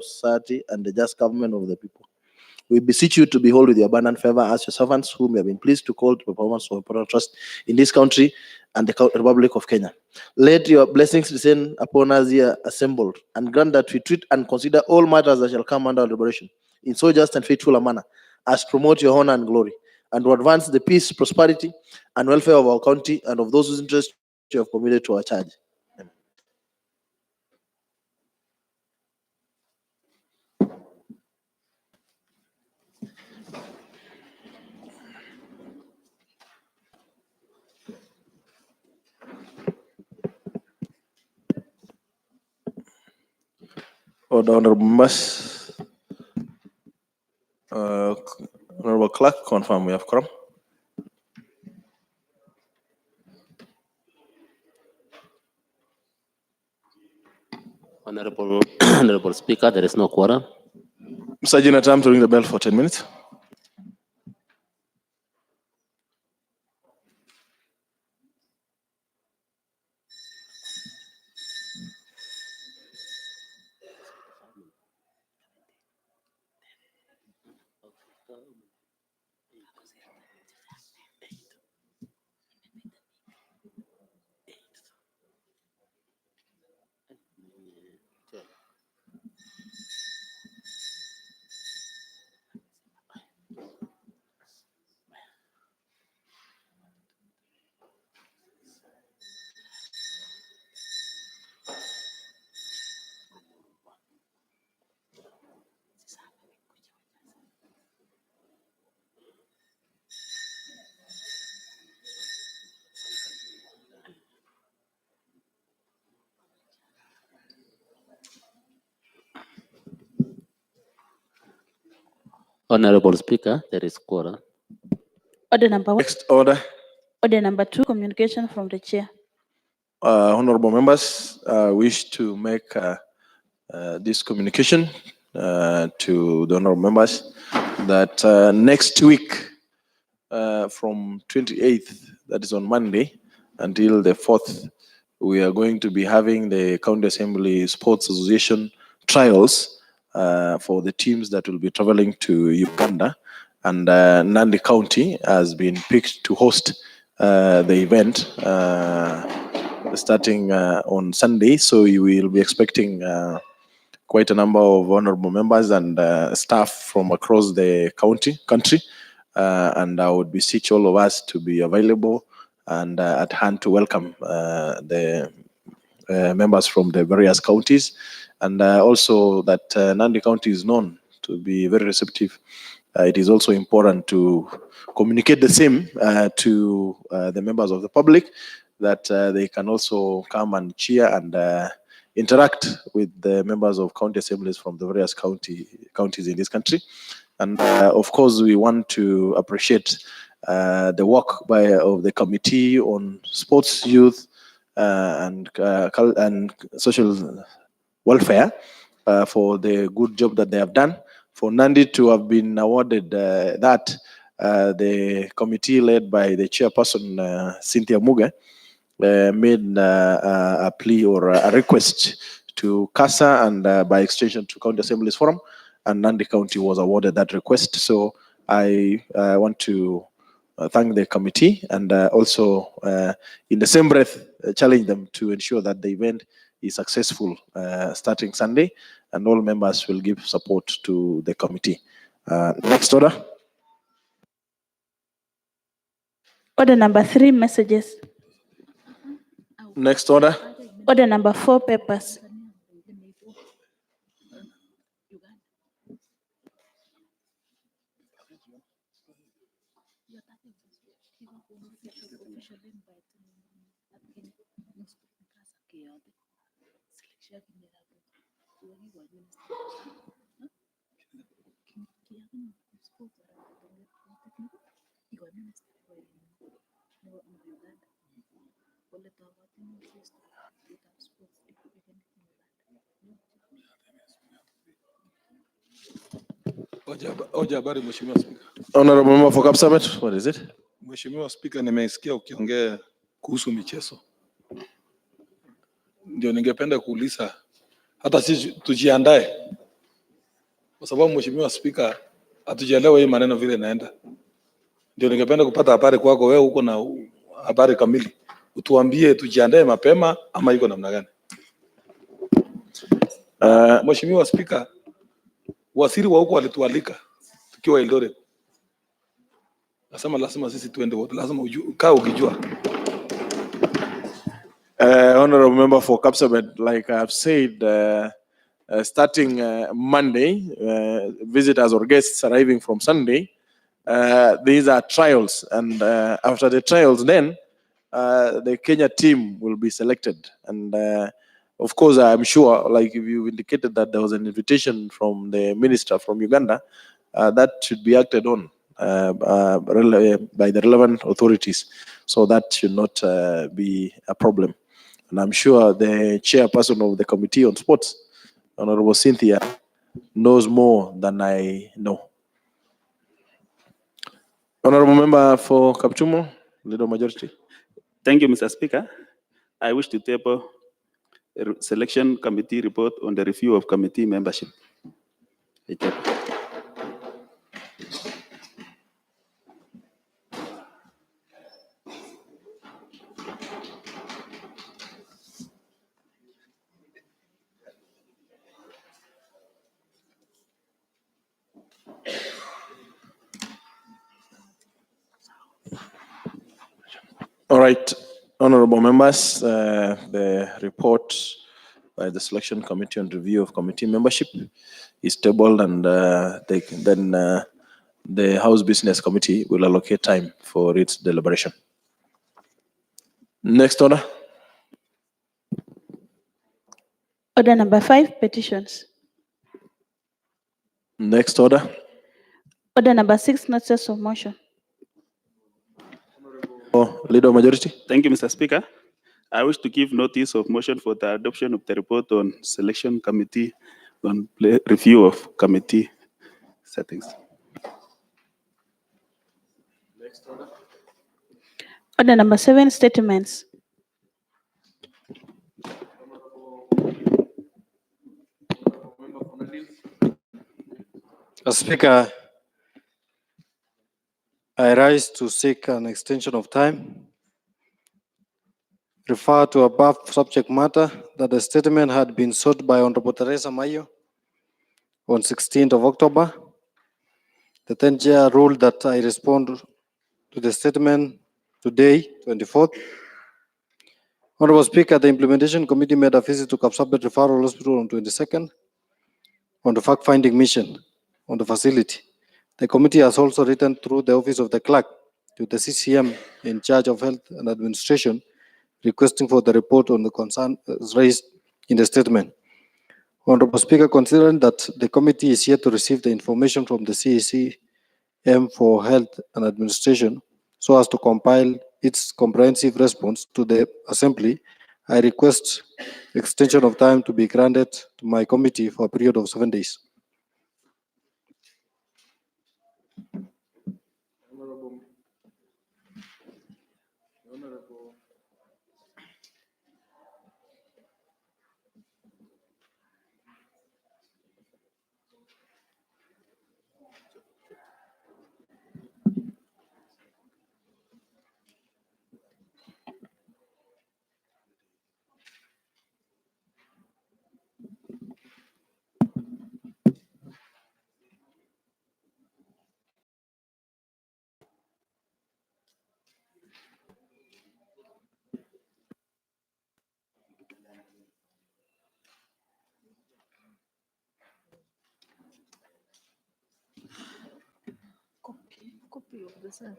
society and the just government of the people. We beseech you to behold with your abundant favor as your servants whom you have been pleased to call to performance of important trust in this country and the Republic of Kenya. Let your blessings descend upon us here assembled, and grant that we treat and consider all matters that shall come under our deliberation in so just and faithful a manner as promote your honor and glory, and to advance the peace, prosperity, and welfare of our country and of those whose interests you have committed to our charge. Order, honorable members. Honorable Clerk, confirm we have quorum. Honorable Speaker, there is no quorum. Mr. Jinatam, to ring the bell for 10 minutes. Honorable Speaker, there is quorum. Order number 1. Next order. Order number 2, communication from the chair. Honorable members, wish to make this communication to the honorable members that next week from 28th, that is on Monday, until the 4th, we are going to be having the County Assembly Sports Association trials for the teams that will be traveling to Uganda, and Nandi County has been picked to host the event starting on Sunday. So you will be expecting quite a number of honorable members and staff from across the country, and I would beseech all of us to be available and at hand to welcome the members from the various counties, and also that Nandi County is known to be very receptive. It is also important to communicate the same to the members of the public, that they can also come and cheer and interact with the members of county assemblies from the various counties in this country. And of course, we want to appreciate the work of the Committee on Sports, Youth, and Social Welfare for the good job that they have done. For Nandi to have been awarded that, the committee led by the chairperson, Cynthia Muge, made a plea or a request to CASA and by extension to County Assemblies Forum, and Nandi County was awarded that request. So I want to thank the committee, and also in the same breath challenge them to ensure that the event is successful starting Sunday, and all members will give support to the committee. Next order. Order number 3, messages. Next order. Order number 4, papers. Honorable member for Kapsabet, what is it? Mheshimiwa Spika, nimesikia ukiongea kuhusu michezo. Ndio ningependa kuuliza hata sisi tujiandae kwa sababu Mheshimiwa Spika, hatujaelewa hii maneno vile inaenda. Ndio ningependa kupata habari kwako, wewe uko na habari kamili, utuambie tujiandae mapema ama iko namna gani? Mheshimiwa Spika, waziri wa huko alitualika tukiwa Eldoret, nasema lazima sisi tuende wote, lazima kaa ukijua. Honorable member for Kapsabet, like I've said, starting Monday, visitors or guests arriving from Sunday, these are trials, and after the trials, then the Kenya team will be selected. And of course, I'm sure, like if you indicated that there was an invitation from the minister from Uganda, that should be acted on by the relevant authorities. So that should not be a problem. And I'm sure the chairperson of the Committee on Sports, Honorable Cynthia, knows more than I know. Honorable member for Kapchumo, Leader Majority. Thank you, Mr. Speaker. I wish to table a selection committee report on the review of committee membership. All right, honorable members, the report by the selection committee on review of committee membership is tabled, and then the House Business Committee will allocate time for its deliberation. Next order. Order number 5, petitions. Next order. Order number 6, notices of motion. Leader Majority. Thank you, Mr. Speaker. I wish to give notice of motion for the adoption of the report on selection committee on review of committee settings. Next order. Order number 7, statements. Speaker, I rise to seek an extension of time. Refer to above subject matter that the statement had been sought by Honorable Teresa Mayo on 16th of October. The then chair ruled that I respond to the statement today, 24th. Honorable Speaker, the implementation committee made a visit to Kapsabet Referral Hospital on 22nd on the fact-finding mission on the facility. The committee has also written through the office of the clerk to the CCM in charge of health and administration, requesting for the report on the concern raised in the statement. Honorable Speaker, considering that the committee is yet to receive the information from the CCM for health and administration so as to compile its comprehensive response to the assembly, I request extension of time to be granted to my committee for a period of 7 days. Copy of the same.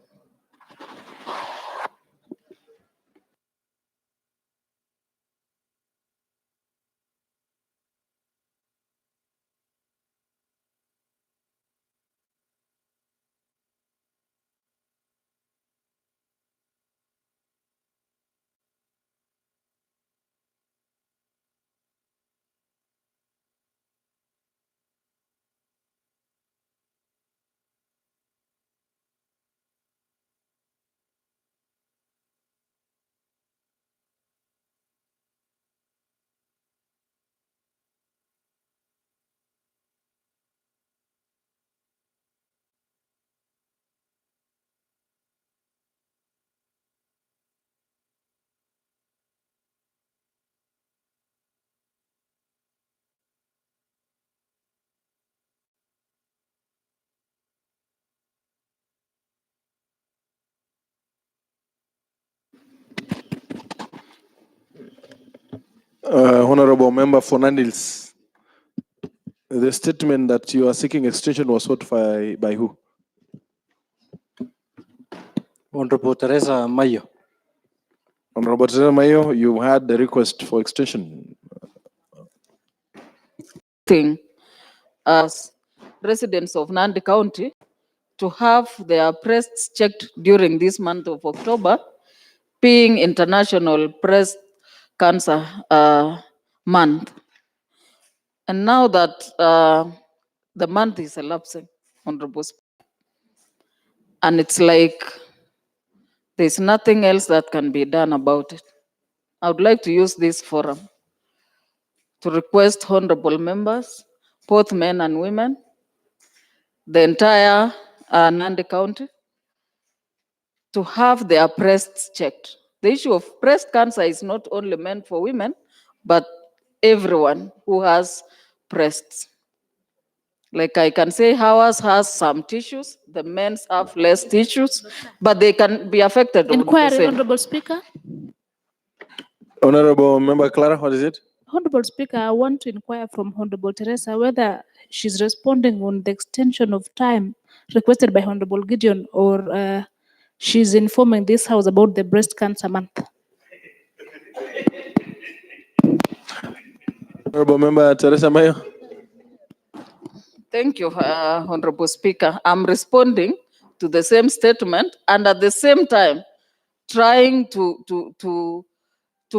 Honorable Member for Nandils, the statement that you are seeking extension was sought by who? Honorable Teresa Mayo. Honorable Teresa Mayo, you had the request for extension. Thing as residents of Nandi County to have their breasts checked during this month of October, being International Breast Cancer Month. And now that the month is elapsing, Honorable Speaker, and it's like there's nothing else that can be done about it. I would like to use this forum to request honorable members, both men and women, the entire Nandi County, to have their breasts checked. The issue of breast cancer is not only meant for women, but everyone who has breasts. Like I can say ours has some tissues, the men's have less tissues, but they can be affected. on the Inquiry, same. Honorable Speaker. Honorable Member Clara, what is it? Honorable Speaker, I want to inquire from Honorable Teresa whether she's responding on the extension of time requested by Honorable Gideon, or she's informing this House about the breast cancer month. Honorable Member Teresa Mayo. Thank you, Honorable Speaker. I'm responding to the same statement and at the same time trying to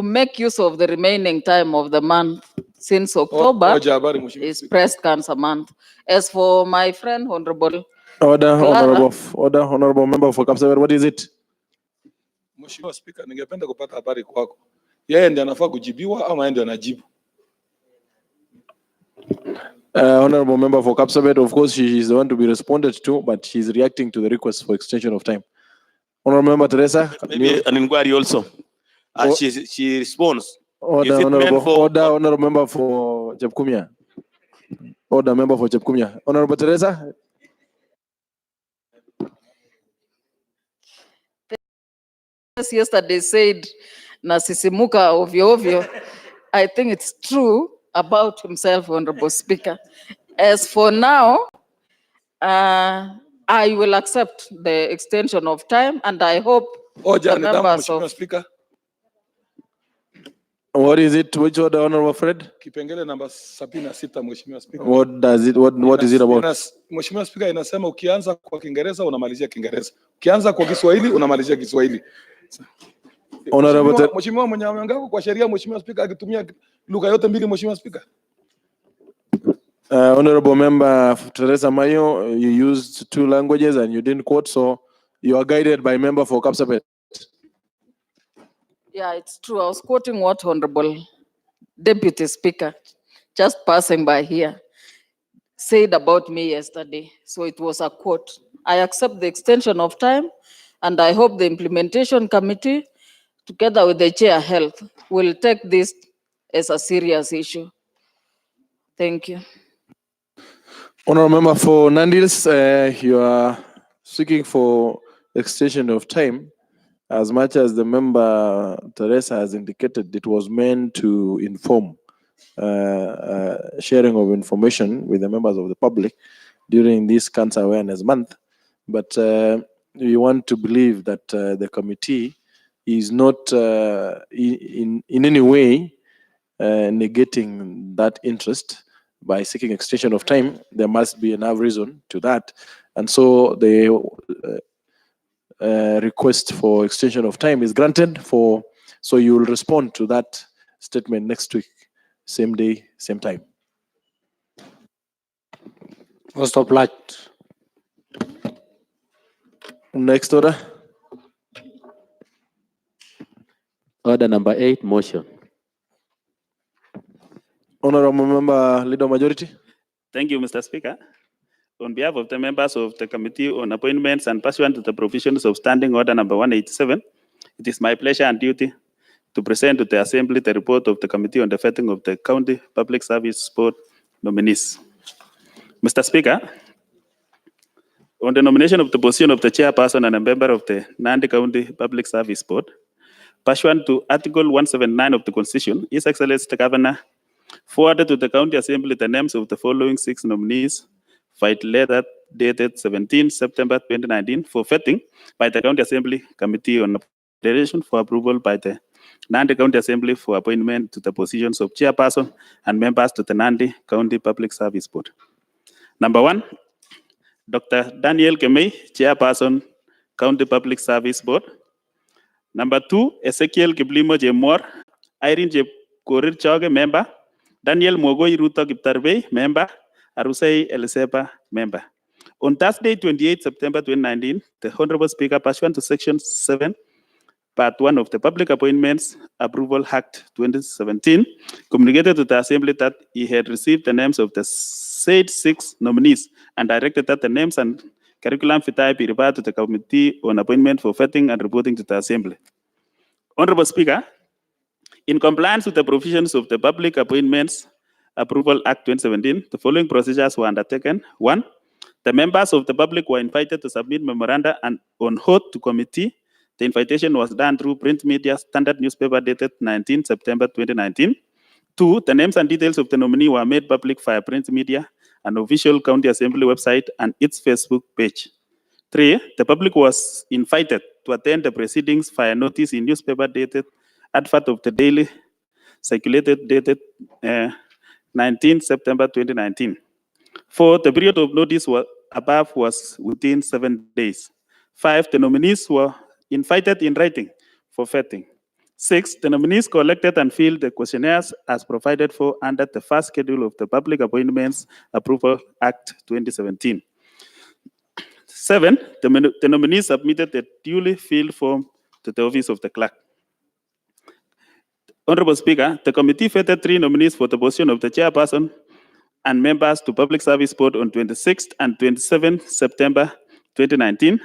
make use of the remaining time of the month since October Hoja habari, Mheshimiwa is Spika. breast cancer month. As for my friend, Honorable Order, Clara. Honorable Member for Kapsabet, what is it? Mheshimiwa Spika, ningependa kupata habari kwako. Yeye ndiye anafaa kujibiwa ama yeye ndiye anajibu? Honorable Member for Kapsabet, of course, she is the one to be responded to, but she's reacting to the request for extension of time. Honorable Member Teresa, Maybe an inquiry also. Oh. She responds. order, Is it meant Honorable, for- Honorable Member for Chepkumia. Order, Member for Chepkumia. Honorable Teresa, yesterday said nasisimuka ovyo ovyo. I think it's true about himself, Honorable Speaker. As for now, I will accept the extension of time and I hope Hoja the ni damu, members Mheshimiwa of Spika. what is it? Which order, Honorable Fred? Kipengele namba 76, Mheshimiwa Spika. What does it? What is it about? Mheshimiwa Spika, inasema ukianza kwa Kiingereza unamalizia Kiingereza. Ukianza kwa Kiswahili unamalizia Kiswahili. Honorable Mheshimiwa mwenye ameongea kwa sheria, Mheshimiwa Spika, akitumia lugha yote mbili, Mheshimiwa Spika. Honorable Member Teresa Mayo, you used two languages and you didn't quote, so you are guided by Member for Kapsabet. Yeah, it's true. I was quoting what Honorable Deputy Speaker, just passing by here, said about me yesterday. So it was a quote. I accept the extension of time and I hope the implementation committee, together with the Chair Health, will take this as a serious issue. Thank you. Honorable Member for Nandils, you are seeking for extension of time. As much as the member Teresa has indicated, it was meant to inform sharing of information with the members of the public during this Cancer Awareness Month. But we want to believe that the committee is not in any way negating that interest by seeking extension of time. There must be enough reason to that. And so the request for extension of time is granted so you will respond to that statement next week, same day, same time. Most obliged. Next order. Order number 8, motion. Honorable Member, Leader Majority. Thank you, Mr. Speaker. On behalf of the members of the Committee on Appointments and pursuant to the provisions of Standing Order number 187, it is my pleasure and duty to present to the Assembly the report of the Committee on the Vetting of the County Public Service Board nominees. Mr. Speaker, on the nomination of the position of the chairperson and a member of the Nandi County Public Service Board, pursuant to Article 179 of the Constitution, His Excellency the Governor forwarded to the County Assembly the names of the following 6 nominees by letter dated 17 September 2019 for vetting by the County Assembly Committee on Appropriation for approval by the Nandi County Assembly for appointment to the positions of chairperson and members to the Nandi County Public Service Board. Number 1, Dr. Daniel Kemei, chairperson, County Public Service Board. Number 2, Ezekiel Kiblimo Jemor, Irene Jepkorir Choge, member. Daniel Mogoi Ruto Kiptarbey, member. Arusei Elisepa, member. On Thursday, 28 September 2019, the Honorable Speaker, pursuant to Section 7, Part 1 of the Public Appointments Approval Act 2017, communicated to the Assembly that he had received the names of the said 6 nominees and directed that the names and curriculum vitae be referred to the Committee on Appointment for vetting and reporting to the Assembly. Honorable Speaker, in compliance with the provisions of the Public Appointments Approval Act 2017, the following procedures were undertaken. 1, the members of the public were invited to submit memoranda and on oath to committee. The invitation was done through print media standard newspaper dated 19 September 2019. 2, the names and details of the nominee were made public via print media, an official county assembly website, and its Facebook page. 3, the public was invited to attend the proceedings via notice in newspaper dated advert of the daily circulated dated 19 September 2019. 4, the period of notice above was within 7 days. 5, the nominees were invited in writing for vetting. 6, the nominees collected and filled the questionnaires as provided for under the first schedule of the Public Appointments Approval Act 2017. 7, the nominees submitted the duly filled form to the office of the clerk. Honorable Speaker, the committee vetted 3 nominees for the position of the chairperson and members to Public Service Board on 26th and 27th September 2019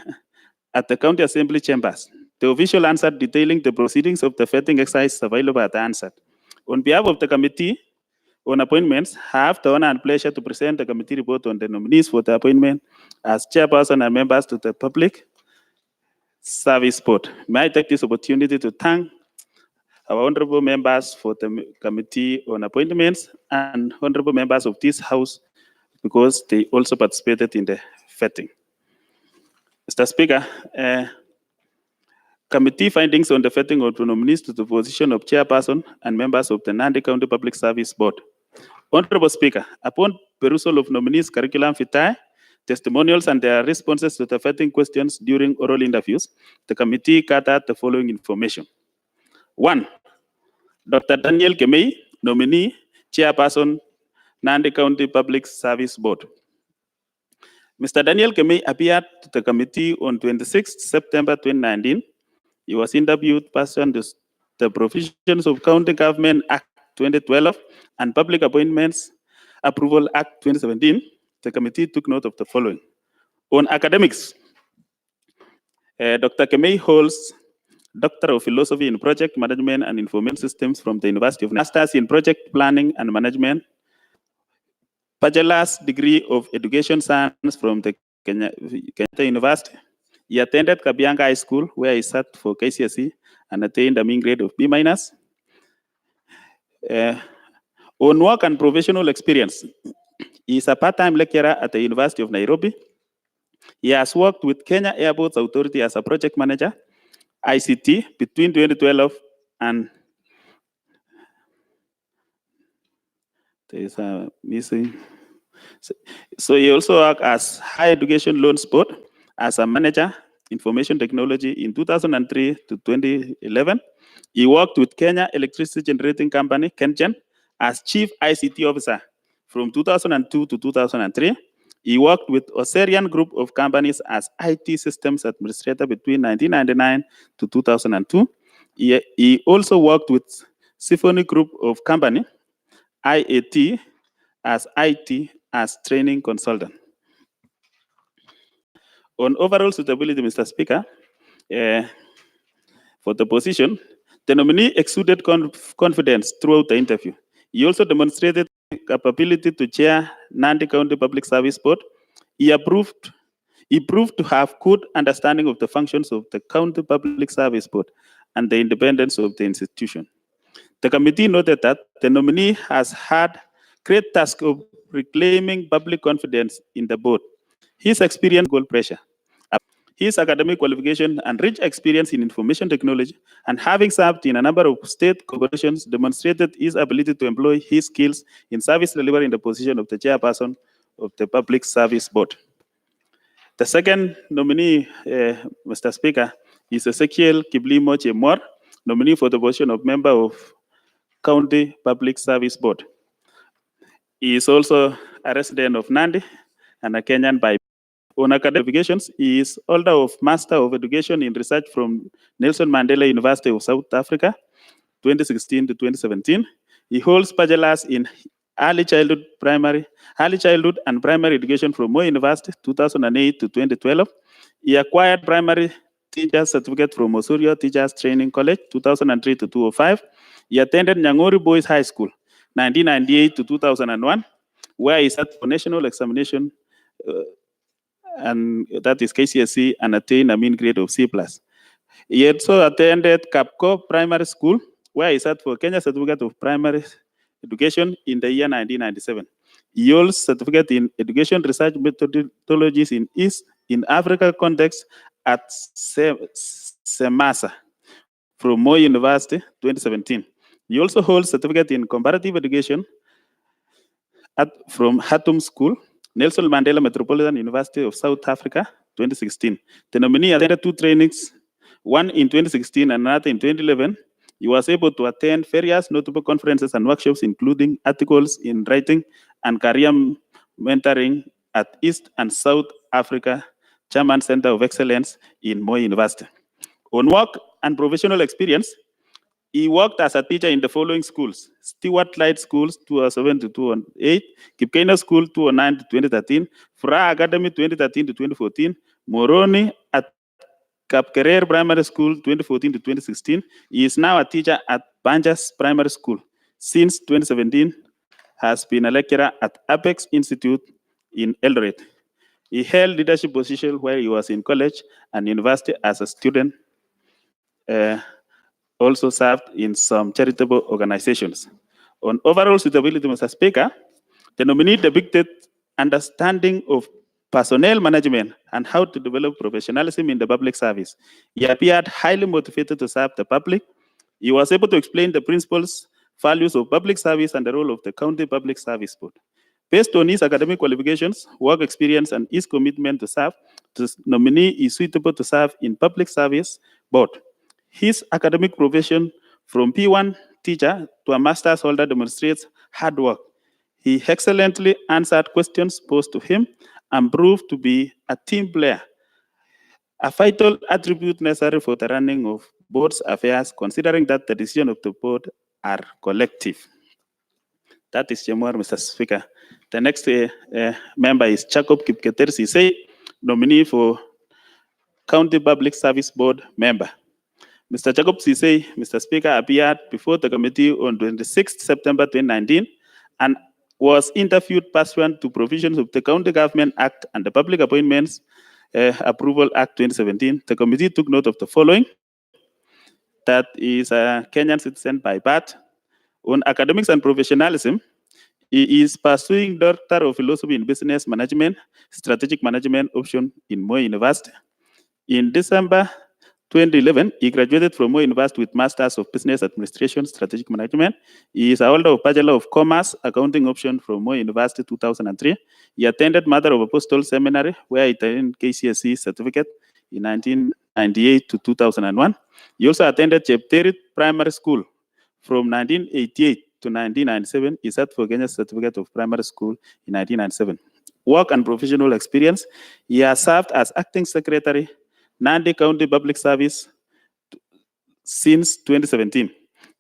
at the County Assembly chambers. The official answer detailing the proceedings of the vetting exercise is available at the answer. On behalf of the Committee on Appointments, I have the honor and pleasure to present the committee report on the nominees for the appointment as chairperson and members to the Public Service Board. May I take this opportunity to thank our honorable members for the Committee on Appointments and honorable members of this House because they also participated in the vetting. Mr. Speaker, committee findings on the vetting of the nominees to the position of chairperson and members of the Nandi County Public Service Board. Honorable Speaker, upon perusal of nominees' curriculum vitae, testimonials, and their responses to the vetting questions during oral interviews, the committee gathered the following information. 1, Dr. Daniel Kemei, nominee, chairperson, Nandi County Public Service Board. Mr. Daniel Kemei appeared to the committee on 26 September 2019. He was interviewed pursuant to the provisions of County Government Act 2012 and Public Appointments Approval Act 2017. The committee took note of the following. On academics, Dr. Kemei holds Doctor of Philosophy in Project Management and Information Systems from the University of Masters in Project Planning and Management, Bachelor's degree of Education Science from the Kenyatta University. He attended Kabianga High School, where he sat for KCSE and attained a mean grade of B-. On work and professional experience, he is a part-time lecturer at the University of Nairobi. He has worked with Kenya Airports Authority as a project manager, ICT, between 2012 and there is a missing. So he also worked as Higher Education Loans Board as a manager, information technology in 2003 to 2011. He worked with Kenya Electricity Generating Company, KenGen, as Chief ICT Officer from 2002 to 2003. He worked with Oserian Group of Companies as IT Systems Administrator between 1999 to 2002. He also worked with Symphony Group of Company, IAT, as IT as training consultant. On overall suitability, Mr. Speaker, for the position, the nominee exuded confidence throughout the interview. He also demonstrated capability to chair Nandi County Public Service Board. He proved to have good understanding of the functions of the County Public Service Board and the independence of the institution. The committee noted that the nominee has had great task of reclaiming public confidence in the board. His experience goal pressure, his academic qualification and rich experience in information technology, and having served in a number of state corporations, demonstrated his ability to employ his skills in service delivery in the position of the chairperson of the Public Service Board. The second nominee, Mr. Speaker, is Ezekiel Kiblimo Chemor, nominee for the position of member of County Public Service Board. He is also a resident of Nandi and a Kenyan by on academic qualifications. He is holder of Master of Education in Research from Nelson Mandela University of South Africa, 2016 to 2017. He holds bachelor's in early childhood and primary education from Moi University, 2008 to 2012. He acquired primary teacher's certificate from Osorio Teachers Training College, 2003 to 2005. He attended Nyang'ori Boys High School, 1998 to 2001, where he sat for national examination, and that is KCSE, and attained a mean grade of C+. He also attended Kapco Primary School, where he sat for Kenya Certificate of Primary Education in the year 1997. He holds certificate in Education Research Methodologies in East in Africa context at SEMASA from Moi University, 2017. He also holds certificate in Comparative Education from Hatum School, Nelson Mandela Metropolitan University of South Africa, 2016. The nominee attended 2 trainings, one in 2016 and another in 2011. He was able to attend various notable conferences and workshops, including articles in writing and career mentoring at East and South Africa German Center of Excellence in Moi University. On work and professional experience, he worked as a teacher in the following schools: Stewart Light Schools, 2007 to 2008, Kipkeino School, 2009 to 2013, Furaha Academy, 2013 to 2014, Moroni at Kapkerer Primary School, 2014 to 2016. He is now a teacher at Banjas Primary School. Since 2017, has been a lecturer at Apex Institute in Eldoret. He held leadership positions while he was in college and university as a student. Also served in some charitable organizations. On overall suitability, Mr. Speaker, the nominee depicted understanding of personnel management and how to develop professionalism in the public service. He appeared highly motivated to serve the public. He was able to explain the principles, values of public service and the role of the County Public Service Board. Based on his academic qualifications, work experience, and his commitment to serve, the nominee is suitable to serve in public service board. His academic profession from P1 teacher to a master's holder demonstrates hard work. He excellently answered questions posed to him and proved to be a team player, a vital attribute necessary for the running of board's affairs, considering that the decisions of the board are collective. That is Chemor, Mr. Speaker. The next member is Jacob Kipketer Sisei, nominee for County Public Service Board member. Mr. Jacob Sisei, Mr. Speaker, appeared before the committee on 26 September 2019 and was interviewed pursuant to provisions of the County Government Act and the Public Appointments Approval Act 2017. The committee took note of the following: that is a Kenyan citizen by birth. On academics and professionalism, he is pursuing Doctor of Philosophy in Business Management, Strategic Management option in Moi University. In December 2011, he graduated from Moi University with Masters of Business Administration, Strategic Management. He is a holder of Bachelor of Commerce, Accounting option from Moi University 2003. He attended Mother of Apostles Seminary, where he attained KCSE certificate in 1998 to 2001. He also attended Chepterit Primary School from 1988 to 1997. He sat for Kenya's Certificate of Primary School in 1997. Work and professional experience: he has served as Acting Secretary, Nandi County Public Service since 2017.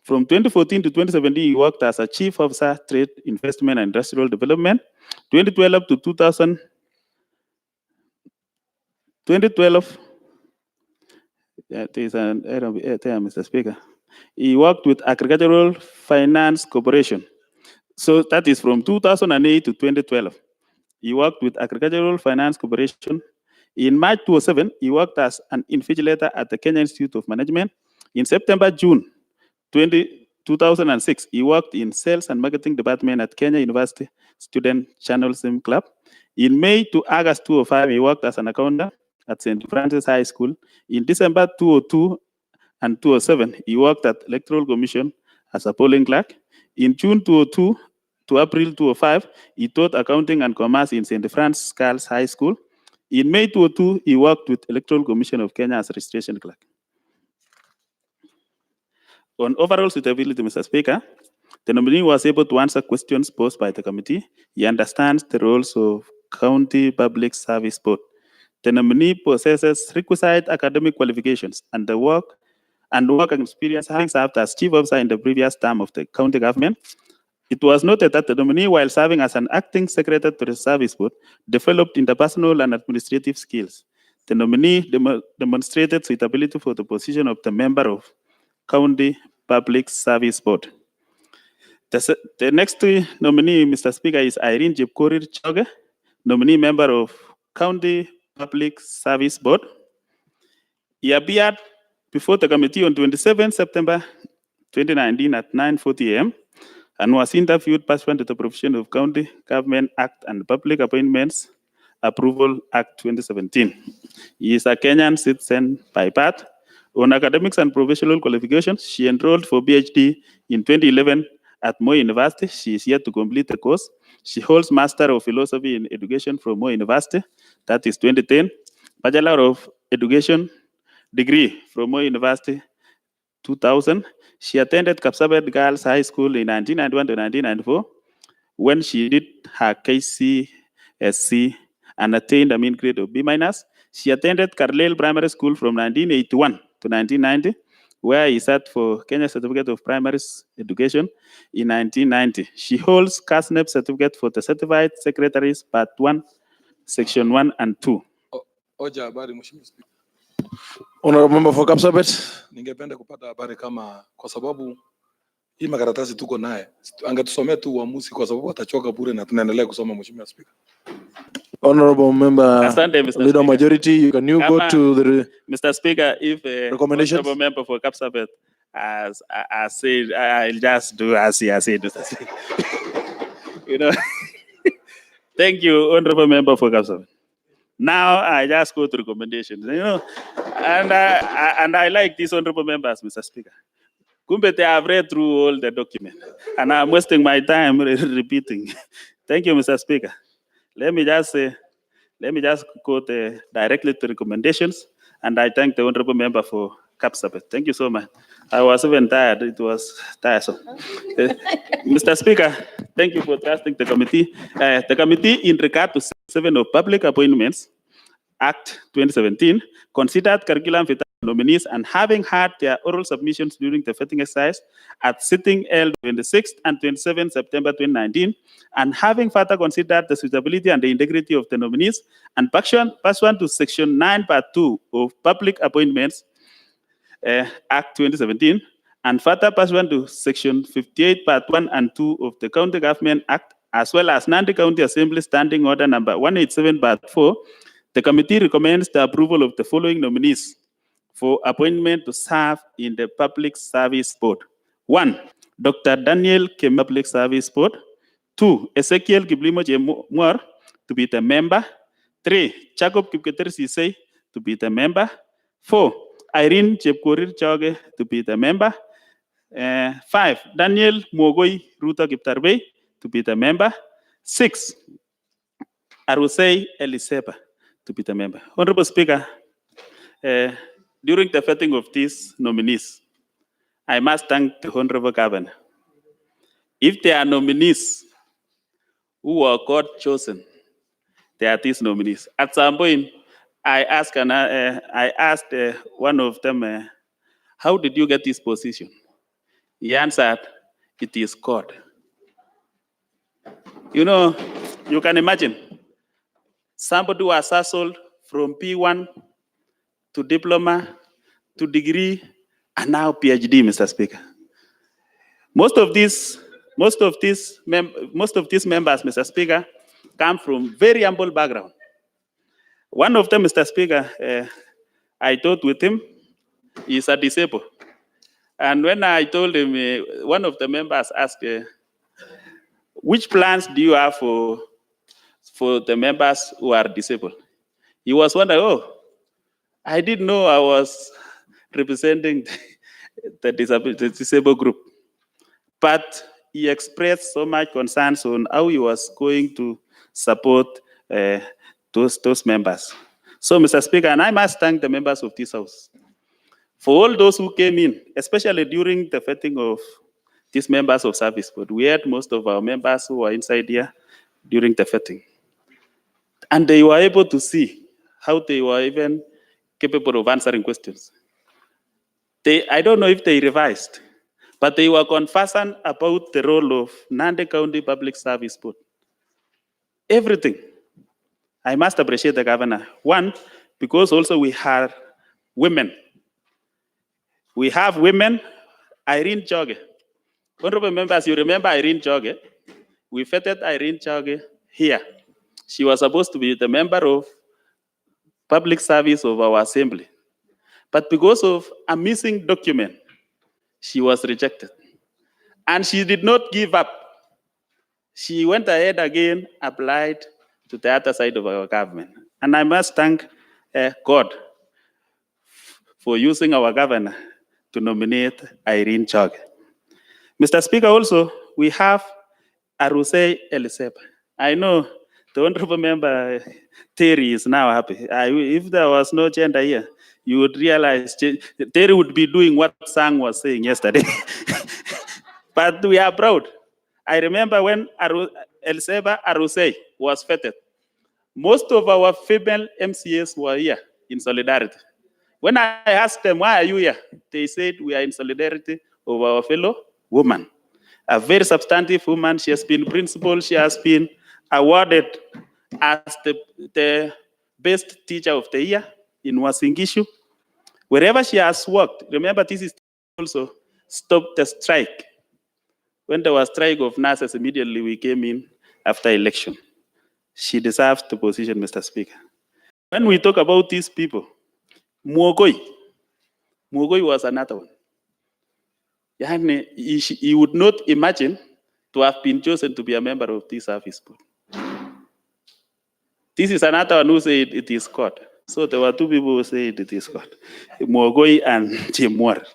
From 2014 to 2017, he worked as a Chief Officer, Trade, Investment, and Industrial Development. 2012 to 2012, there is an error there, Mr. Speaker. He worked with Agricultural Finance Corporation. So that is from 2008 to 2012. He worked with Agricultural Finance Corporation. In March 2007, he worked as an invigilator at the Kenya Institute of Management. In September, June 2006, he worked in sales and marketing department at Kenya University Student Journalism Club. In May to August 2005, he worked as an accountant at St. Francis High School. In December 2002 and 2007, he worked at Electoral Commission as a polling clerk. In June 2002 to April 2005, he taught accounting and commerce in St. Francis Girls High School. In May 2002, he worked with Electoral Commission of Kenya as a registration clerk. On overall suitability, Mr. Speaker, the nominee was able to answer questions posed by the committee. He understands the roles of County Public Service Board. The nominee possesses requisite academic qualifications and the work experience, having served as chief officer in the previous term of the county government. It was noted that the nominee, while serving as an acting secretary to the service board, developed interpersonal and administrative skills. The nominee demonstrated suitability for the position of the member of County Public Service Board. The next nominee, Mr. Speaker, is Irene Jepkorir Choge, nominee member of County Public Service Board. He appeared before the committee on 27 September 2019 at 9:40 a.m. and was interviewed pursuant to the provision of County Government Act and Public Appointments Approval Act 2017. He is a Kenyan citizen by birth. On academics and professional qualifications, she enrolled for PhD in 2011 at Moi University. She is yet to complete the course. She holds Master of Philosophy in Education from Moi University, that is 2010, Bachelor of Education degree from Moi University 2000. She attended Kapsabet Girls High School in 1991 to 1994 when she did her KCSE and attained a mean grade of B-. She attended Carlisle Primary School from 1981 to 1990, where he sat for Kenya Certificate of Primary Education in 1990. She holds CASNEP certificate for the Certified Secretaries Part 1, Section 1 and 2. Hoja habari Mheshimiwa Spika. Honorable member for Kapsabet. Ningependa kupata habari kama kwa sababu hii makaratasi tuko naye. Angetusomea tu uamuzi kwa sababu atachoka bure na tunaendelea kusoma Mheshimiwa Spika. Honorable member, Asante, Mr. leader Speaker. majority, can you go to the Mr. Speaker, if recommendations? honorable member for Kapsabet as said, I'll just do as he has said, Mr. Speaker. You know, thank you, honorable member for Kapsabet. Now I just go to recommendations, you know, and I like these honorable members, Mr. Speaker. Kumbe, they have read through all the document, and I'm wasting my time repeating. Thank you, Mr. Speaker. Let me just go directly to recommendations, and I thank the honorable member for Kapsabet. Thank you so much. I was even tired. It was tiresome. Mr. Speaker, thank you for trusting the committee. The committee, in regard to 7 of Public Appointments Act 2017, considered curriculum vitae nominees and having had their oral submissions during the vetting exercise at sitting held 26th and 27th September 2019, and having further considered the suitability and the integrity of the nominees, and pursuant to Section 9, Part 2 of Public Appointments Act 2017, and further pursuant to Section 58, Part 1 and 2 of the County Government Act, as well as Nandi County Assembly Standing Order number 187, Part 4, the committee recommends the approval of the following nominees for appointment to serve in the Public Service Board. 1, Dr. Daniel Kim, Public Service Board. 2, Ezekiel Kiblimo Jemwar to be the member. 3, Jacob Kipketer Sisei to be the member. 4, Irene Jepkorir Choge to be the member. 5, Daniel Mogoi Ruta Kiptarbey to be the member. 6, Arusei Eliseba to be the member. Honorable Speaker, during the vetting of these nominees, I must thank the Honorable Governor. If there are nominees who were God chosen, they are these nominees. At some point, I asked one of them, how did you get this position? He answered, it is God. You know, you can imagine somebody who was hustled from P1 to diploma to degree and now PhD, Mr. Speaker. Most of these members, Mr. Speaker, come from very humble background. One of them, Mr. Speaker, I taught with him, is a disabled. And when I told him, one of the members asked, which plans do you have for the members who are disabled? He was wondering, oh, I didn't know I was representing the disabled group. But he expressed so much concerns on how he was going to support those members. So, Mr. Speaker, and I must thank the members of this House for all those who came in, especially during the vetting of these members of service board. We had most of our members who were inside here during the vetting. And they were able to see how they were even capable of answering questions. I don't know if they revised, but they were conversant about the role of Nandi County Public Service Board. Everything. I must appreciate the governor. One, because also we have women. We have women, Irene Choge. Honorable members, you remember Irene Choge? We vetted Irene Choge here. She was supposed to be the member of public service of our assembly. But because of a missing document, she was rejected. And she did not give up. She went ahead again, applied to the other side of our government. And I must thank God for using our governor to nominate Irene Choge. Mr. Speaker, also, we have Arusei Eliseba. I know the honorable member Terry is now happy. If there was no gender here, you would realize Terry would be doing what Sang was saying yesterday. But we are proud. I remember when Eliseba Arusei was vetted, most of our female MCAs were here in solidarity. When I asked them, why are you here? They said, we are in solidarity of our fellow woman. A very substantive woman. She has been principal. She has been awarded as the best teacher of the year in Wasingishu. Wherever she has worked, remember this is also stopped the strike. When there was strike of nurses, immediately we came in after election. She deserves the position, Mr. Speaker. When we talk about these people, Mwogoi was another one. He would not imagine to have been chosen to be a member of this service board. This is another one who said it is God. So there were two people who said it is God, Mwogoi and Jimwar.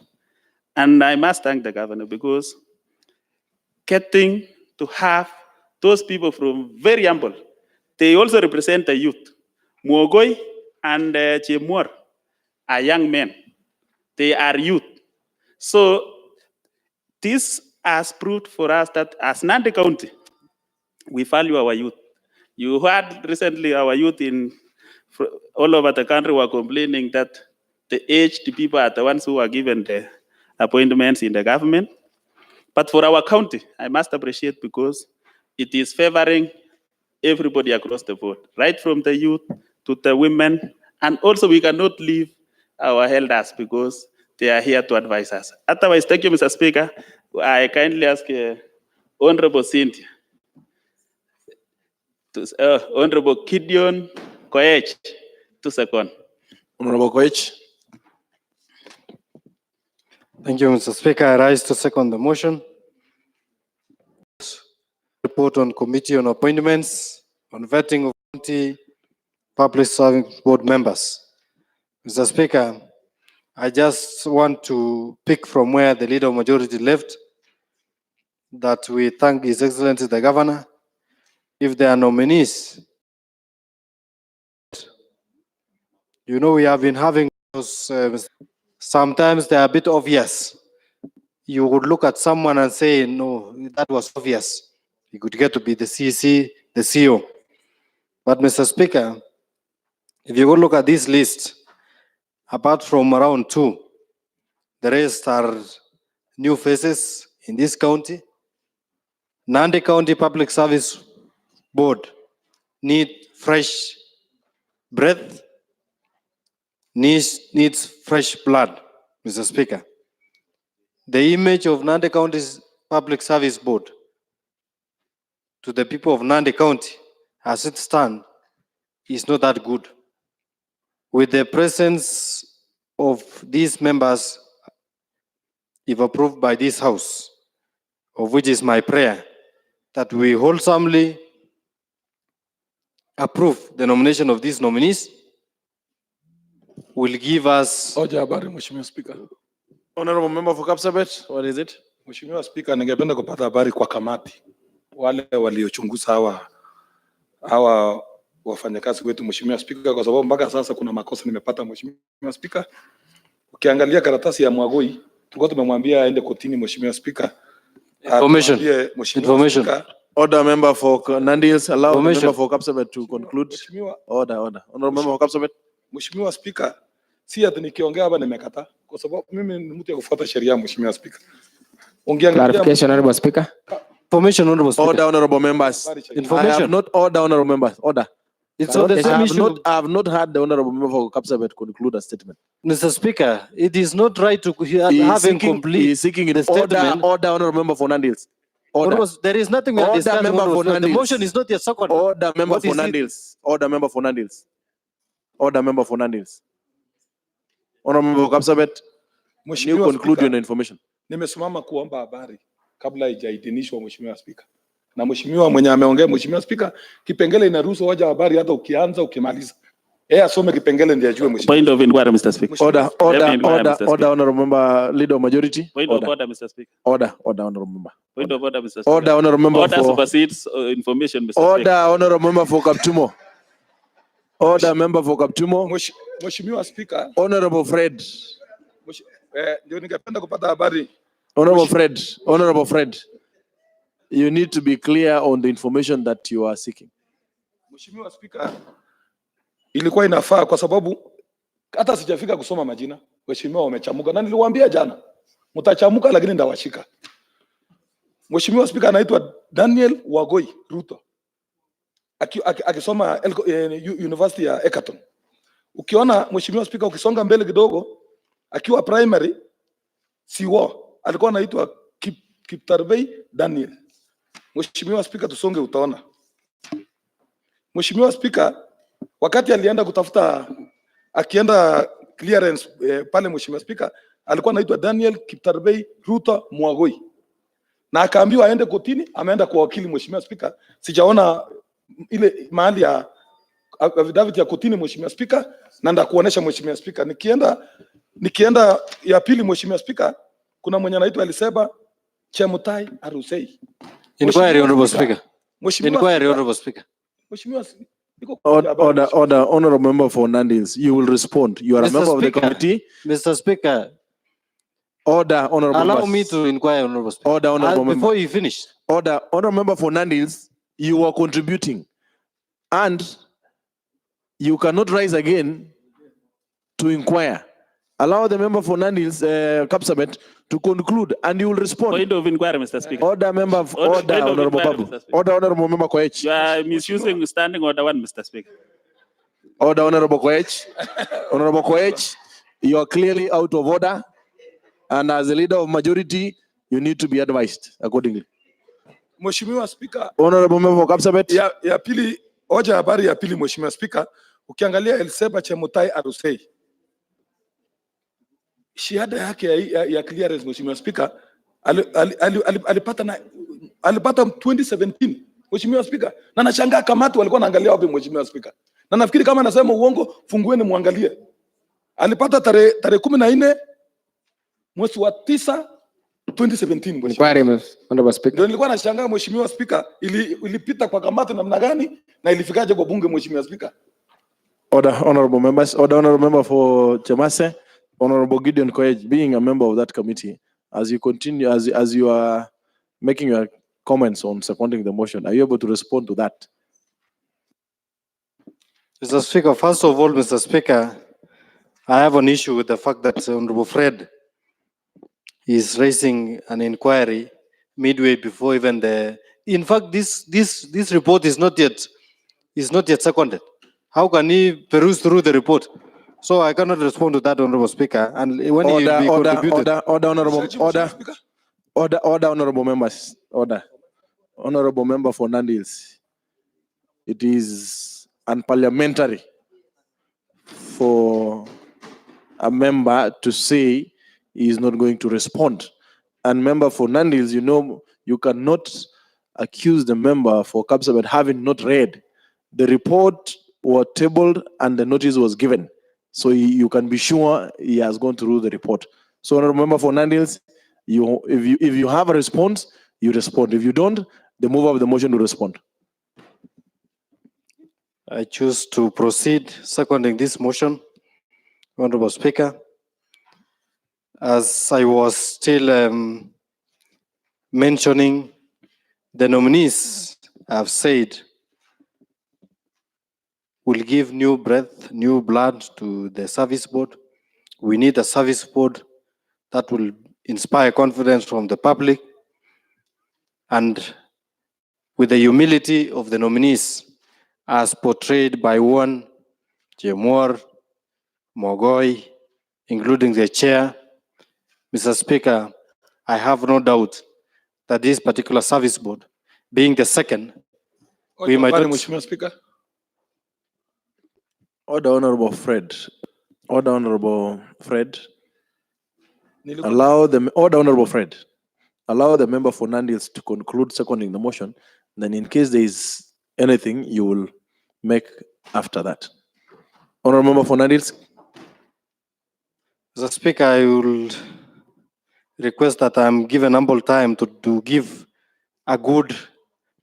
And I must thank the governor because getting to have those people from very humble, they also represent the youth. Mwogoi and Jimwar are young men. They are youth. So this has proved for us that as Nandi County, we value our youth. You heard recently our youth all over the country were complaining that the aged people are the ones who are given the appointments in the government. But for our county, I must appreciate because it is favoring everybody across the board, right from the youth to the women. And also we cannot leave our elders because they are here to advise us. Otherwise, thank you, Mr. Speaker. I kindly ask Honorable Cynthia, Honorable Gideon Koech to second. Honorable Koech. Thank you, Mr. Speaker. I rise to second the motion. Report on Committee on Appointments on vetting of county public service board members. Mr. Speaker, I just want to pick from where the leader of majority left, that we thank His Excellency the Governor. If there are nominees, you know, we have been having those, sometimes they are a bit obvious. You would look at someone and say, no, that was obvious. You could get to be the CC, the CEO. But Mr. Speaker, if you go look at this list, apart from around 2, the rest are new faces in this county. Nandi County Public Service Board need fresh breath, needs fresh blood, Mr. Speaker. The image of Nandi County's Public Service Board to the people of Nandi County, as it stands, is not that good. With the presence of these members if approved by this House, of which is my prayer, that we wholesomely approve the nomination of these nominees, will give us Hoja habari, Mheshimiwa Spika. Honorable member for Kapsabet, what is it? Mheshimiwa Spika, ningependa kupata habari kwa kamati, wale waliochunguza hawa wafanyakazi wetu, Mheshimiwa Spika, kwa sababu mpaka sasa kuna makosa nimepata, Mheshimiwa Spika. Ukiangalia karatasi ya Mwagoi, tulikuwa tumemwambia aende kotini, Mheshimiwa Spika. Information. Atuambie, Mheshimiwa Information. Spika, Order member for Nandis, allow the Information. member for Kapsabet to conclude. Mheshimiwa, Order. Honorable member for Kapsabet. Mheshimiwa Spika, si ati nikiongea hapa nimekata, kwa sababu mimi ni mtu ya kufuata sheria, Mheshimiwa Spika. Clarification, Honorable Speaker. information, Honorable Speaker. Order, honorable members. I Information. have not order, honorable members. Order. It's on the I same have issue. I have not had the honorable member for Kapsabet conclude a statement. Mr. Speaker, it is not right to He is have seeking, he incomplete is seeking it. the statement. Order, honorable member for Nandils. Order. Honorable, there is nothing we are Order, discussing. member Honorable for Speaker. The Nandis. motion is not yet second. Order, member What for is it? Nandils. Order, member for Nandils. Order, member for Nandils. Honorable member for Kapsabet, you Mheshimiwa conclude Spika, your information. nimesimama kuomba habari kabla haijaidhinishwa, Mheshimiwa Spika. Na mheshimiwa mwenye ameongea, Mheshimiwa Spika, kipengele inaruhusu hoja habari hata ukianza ukimaliza. Asome kipengele ndiye ajue, Mheshimiwa. Point of inquiry, Mr. Speaker. Order, Let me order, inquire, order, Mr. Speaker. order, honorable member, leader of majority. Point of Order, order, Mr. Speaker. order, honorable member. Point of order, Mr. Speaker. Order, honorable member Order for. supersedes information, Mr. Speaker. Order, honorable member for Kaptumo. Order, member for Kaptumo. Mheshimiwa Spika, Honorable Fred. ndio ningependa kupata habari. Honorable Fred, you need to be clear on the information that you are seeking. Mheshimiwa Spika, ilikuwa inafaa kwa sababu hata sijafika kusoma majina. Mheshimiwa wamechamuka na niliwaambia jana mtachamuka, lakini ndawashika. Mheshimiwa Spika, anaitwa Daniel Wagoi Ruto, akisoma University ya Egerton. Ukiona Mheshimiwa Spika, ukisonga mbele kidogo, akiwa primary siwo alikuwa anaitwa Kiptarbei Daniel. Mheshimiwa Spika, tusonge utaona. Mheshimiwa Spika, wakati alienda kutafuta akienda clearance pale, Mheshimiwa Spika, alikuwa anaitwa Daniel Kiptarbei Ruto Mwagoi. Na akaambiwa aende kotini, ameenda kwa wakili, Mheshimiwa Spika. Sijaona ile mahali ya affidavit ya kotini, Mheshimiwa Spika, na ndakuonesha Mheshimiwa Spika. Nikienda ya pili, Mheshimiwa Spika, kuna mwenye anaitwa Eliseba Chemutai Arusei. Inquiry, Honorable Speaker. Mheshimiwa Inquiry, Honorable Speaker. Mheshimiwa, Order, honorable member for Nandils. You will respond. You are a Mr. member of the Speaker. committee. Mr. Speaker, Order, honorable allow members. me to inquire, Honorable Speaker. Order, honorable member. Before you finish. Order, honorable member for Nandils. You are contributing, and you cannot rise again to inquire. Allow the member for Nandils, Kapsabet, to conclude, and you will respond. Point of inquiry, Mr. Speaker. Order, member. Point Order, of honorable inquiry, Babu. Mr. Speaker. Order, honorable member Koech. You are misusing standing order 1, Mr. Speaker. Order, honorable Koech. Honorable Koech, you are clearly out of order, and as a leader of majority, you need to be advised accordingly. Mheshimiwa Spika, Honorable member for Kapsabet. ya pili, hoja habari ya pili, Mheshimiwa Spika, ukiangalia Eliseba Chemutai Arusei, shahada yake ya clearance, Mheshimiwa Spika, alipata 2017, Mheshimiwa Spika, na nashangaa kamati walikuwa naangalia wapi, Mheshimiwa Spika, na nafikiri kama anasema uongo, fungueni muangalie. Alipata tarehe 14 mwezi wa 9 2017, Mheshimiwa. Inquiry, Honorable Speaker. Ndio nilikuwa nashangaa, Mheshimiwa Spika, ilipita kwa kamati namna gani na ilifikaje kwa bunge, Mheshimiwa Spika? Order, honorable members. Order, honorable member for Chemase. Honorable Gideon Koech, being a member of that committee, as you continue, as you are making your comments on seconding the motion, are you able to respond to that? Mr. Speaker, first of all, Mr. Speaker, I have an issue with the fact that Honorable Fred is raising an inquiry midway before even the. In fact, this report is not yet seconded. How can he peruse through the report? So I cannot respond to that, Honorable Speaker. And when he will be contributed. Order, honorable members. Order. Honorable member for Nandils. It is unparliamentary for a member to say he is not going to respond and member for Nandils, you know, you cannot accuse the member for Kapsabet having not read. The report was tabled and the notice was given. So you can be sure he has gone through the report. So remember for Nandils, if you have a response, you respond. If you don't, the mover of the motion will respond. I choose to proceed seconding this motion, Honorable Speaker. As I was still mentioning, the nominees have said will give new breath, new blood to the service board. We need a service board that will inspire confidence from the public, and with the humility of the nominees as portrayed by one Jemor, Mogoi, including the chair, Mr. Speaker, I have no doubt that this particular service board, being the second, we might not. Mheshimiwa Speaker. Order, Honorable Fred. Order, Honorable Fred. Order, Honorable Fred. Allow the member for Nandils to conclude seconding the motion. Then in case there is anything, you will make after that. Honorable member for Nandils. Mr. Speaker, I will request that I'm given ample time to give a good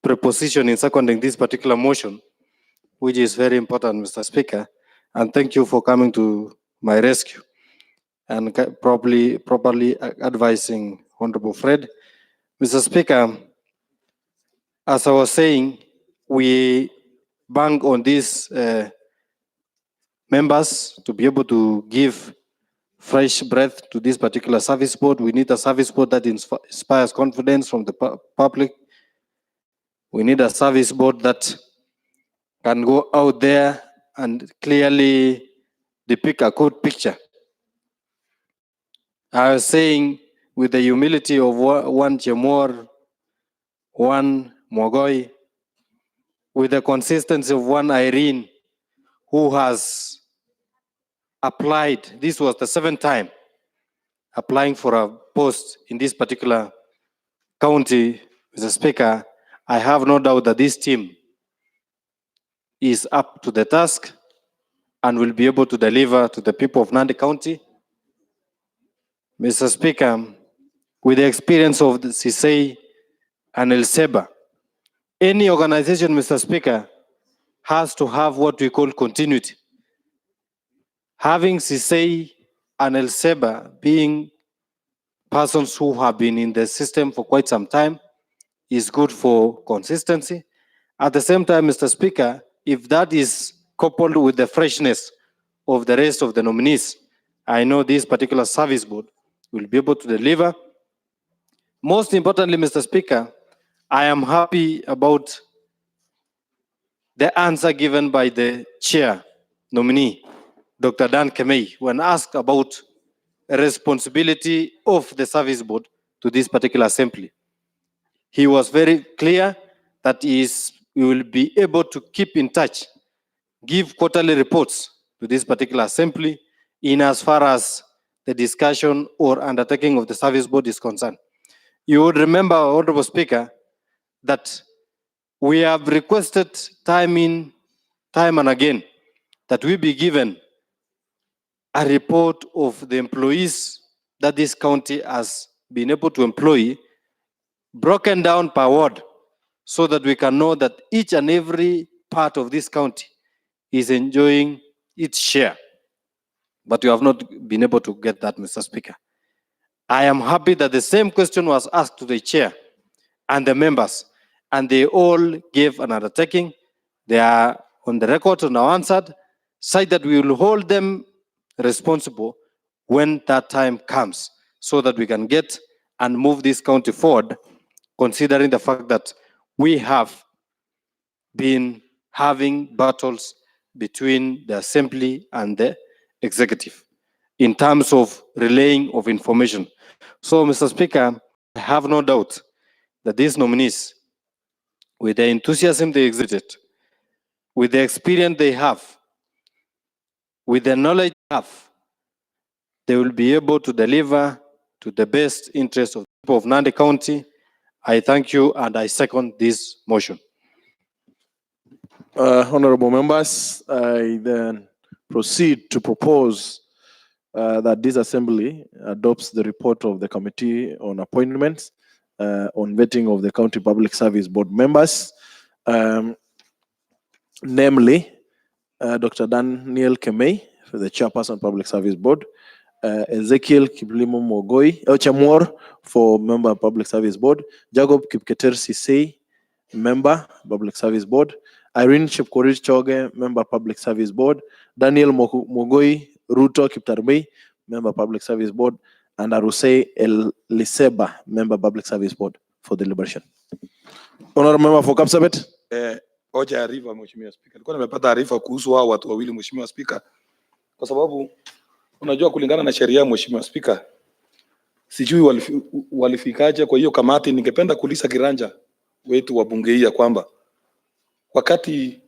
preposition in seconding this particular motion, which is very important, Mr. Speaker. And thank you for coming to my rescue and properly advising Honorable Fred. Mr. Speaker, as I was saying, we bank on these members to be able to give fresh breath to this particular service board. We need a service board that inspires confidence from the public. We need a service board that can go out there and clearly depict a good picture. I was saying, with the humility of one Jemor, one Mogoi, with the consistency of one Irene, who has applied, this was the 7th time, applying for a post in this particular county, Mr. Speaker, I have no doubt that this team is up to the task and will be able to deliver to the people of Nandi County. Mr. Speaker, with the experience of the CISEI and El Seba, any organization, Mr. Speaker, has to have what we call continuity. Having CISEI and El Seba being persons who have been in the system for quite some time is good for consistency. At the same time, Mr. Speaker, if that is coupled with the freshness of the rest of the nominees, I know this particular service board will be able to deliver. Most importantly, Mr. Speaker, I am happy about the answer given by the chair nominee, Dr. Dan Kemei, when asked about the responsibility of the service board to this particular assembly. He was very clear that we will be able to keep in touch, give quarterly reports to this particular assembly in as far as the discussion or undertaking of the service board is concerned. You would remember, Honorable Speaker, that we have requested time and again that we be given a report of the employees that this county has been able to employ, broken down per ward, so that we can know that each and every part of this county is enjoying its share. But we have not been able to get that, Mr. Speaker. I am happy that the same question was asked to the chair and the members, and they all gave an undertaking. They are on the record and now answered, such that we will hold them responsible when that time comes, so that we can get and move this county forward, considering the fact that we have been having battles between the assembly and the executive in terms of relaying of information. So, Mr. Speaker, I have no doubt that these nominees, with the enthusiasm they exhibited, with the experience they have, with the knowledge they have, they will be able to deliver to the best interest of of Nandi County. I thank you and I second this motion. Honorable members, I then proceed to propose that this assembly adopts the report of the Committee on Appointments on vetting of the County Public Service Board members, namely Dr. Daniel Kemei, for the Chairperson Public Service Board, Ezekiel Kiplimo Mogoi, Chamor for Member Public Service Board, Jacob Kipketer Sisei, Member Public Service Board, Irene Chepkorir Choge, Member Public Service Board, Daniel Mogoi Ruto Kiptarbei, Member Public Service Board, and Arusei Eliseba, Member Public Service Board for deliberation. Honorable Member for Kapsabet. Hoja ya River, Mheshimiwa Spika. Nilikuwa nimepata taarifa kuhusu hao watu wawili, Mheshimiwa Spika, kwa sababu unajua kulingana na sheria, Mheshimiwa Spika, sijui walifikaje kwa hiyo kamati. Ningependa kuuliza kiranja wetu wa bunge hii ya kwamba wakati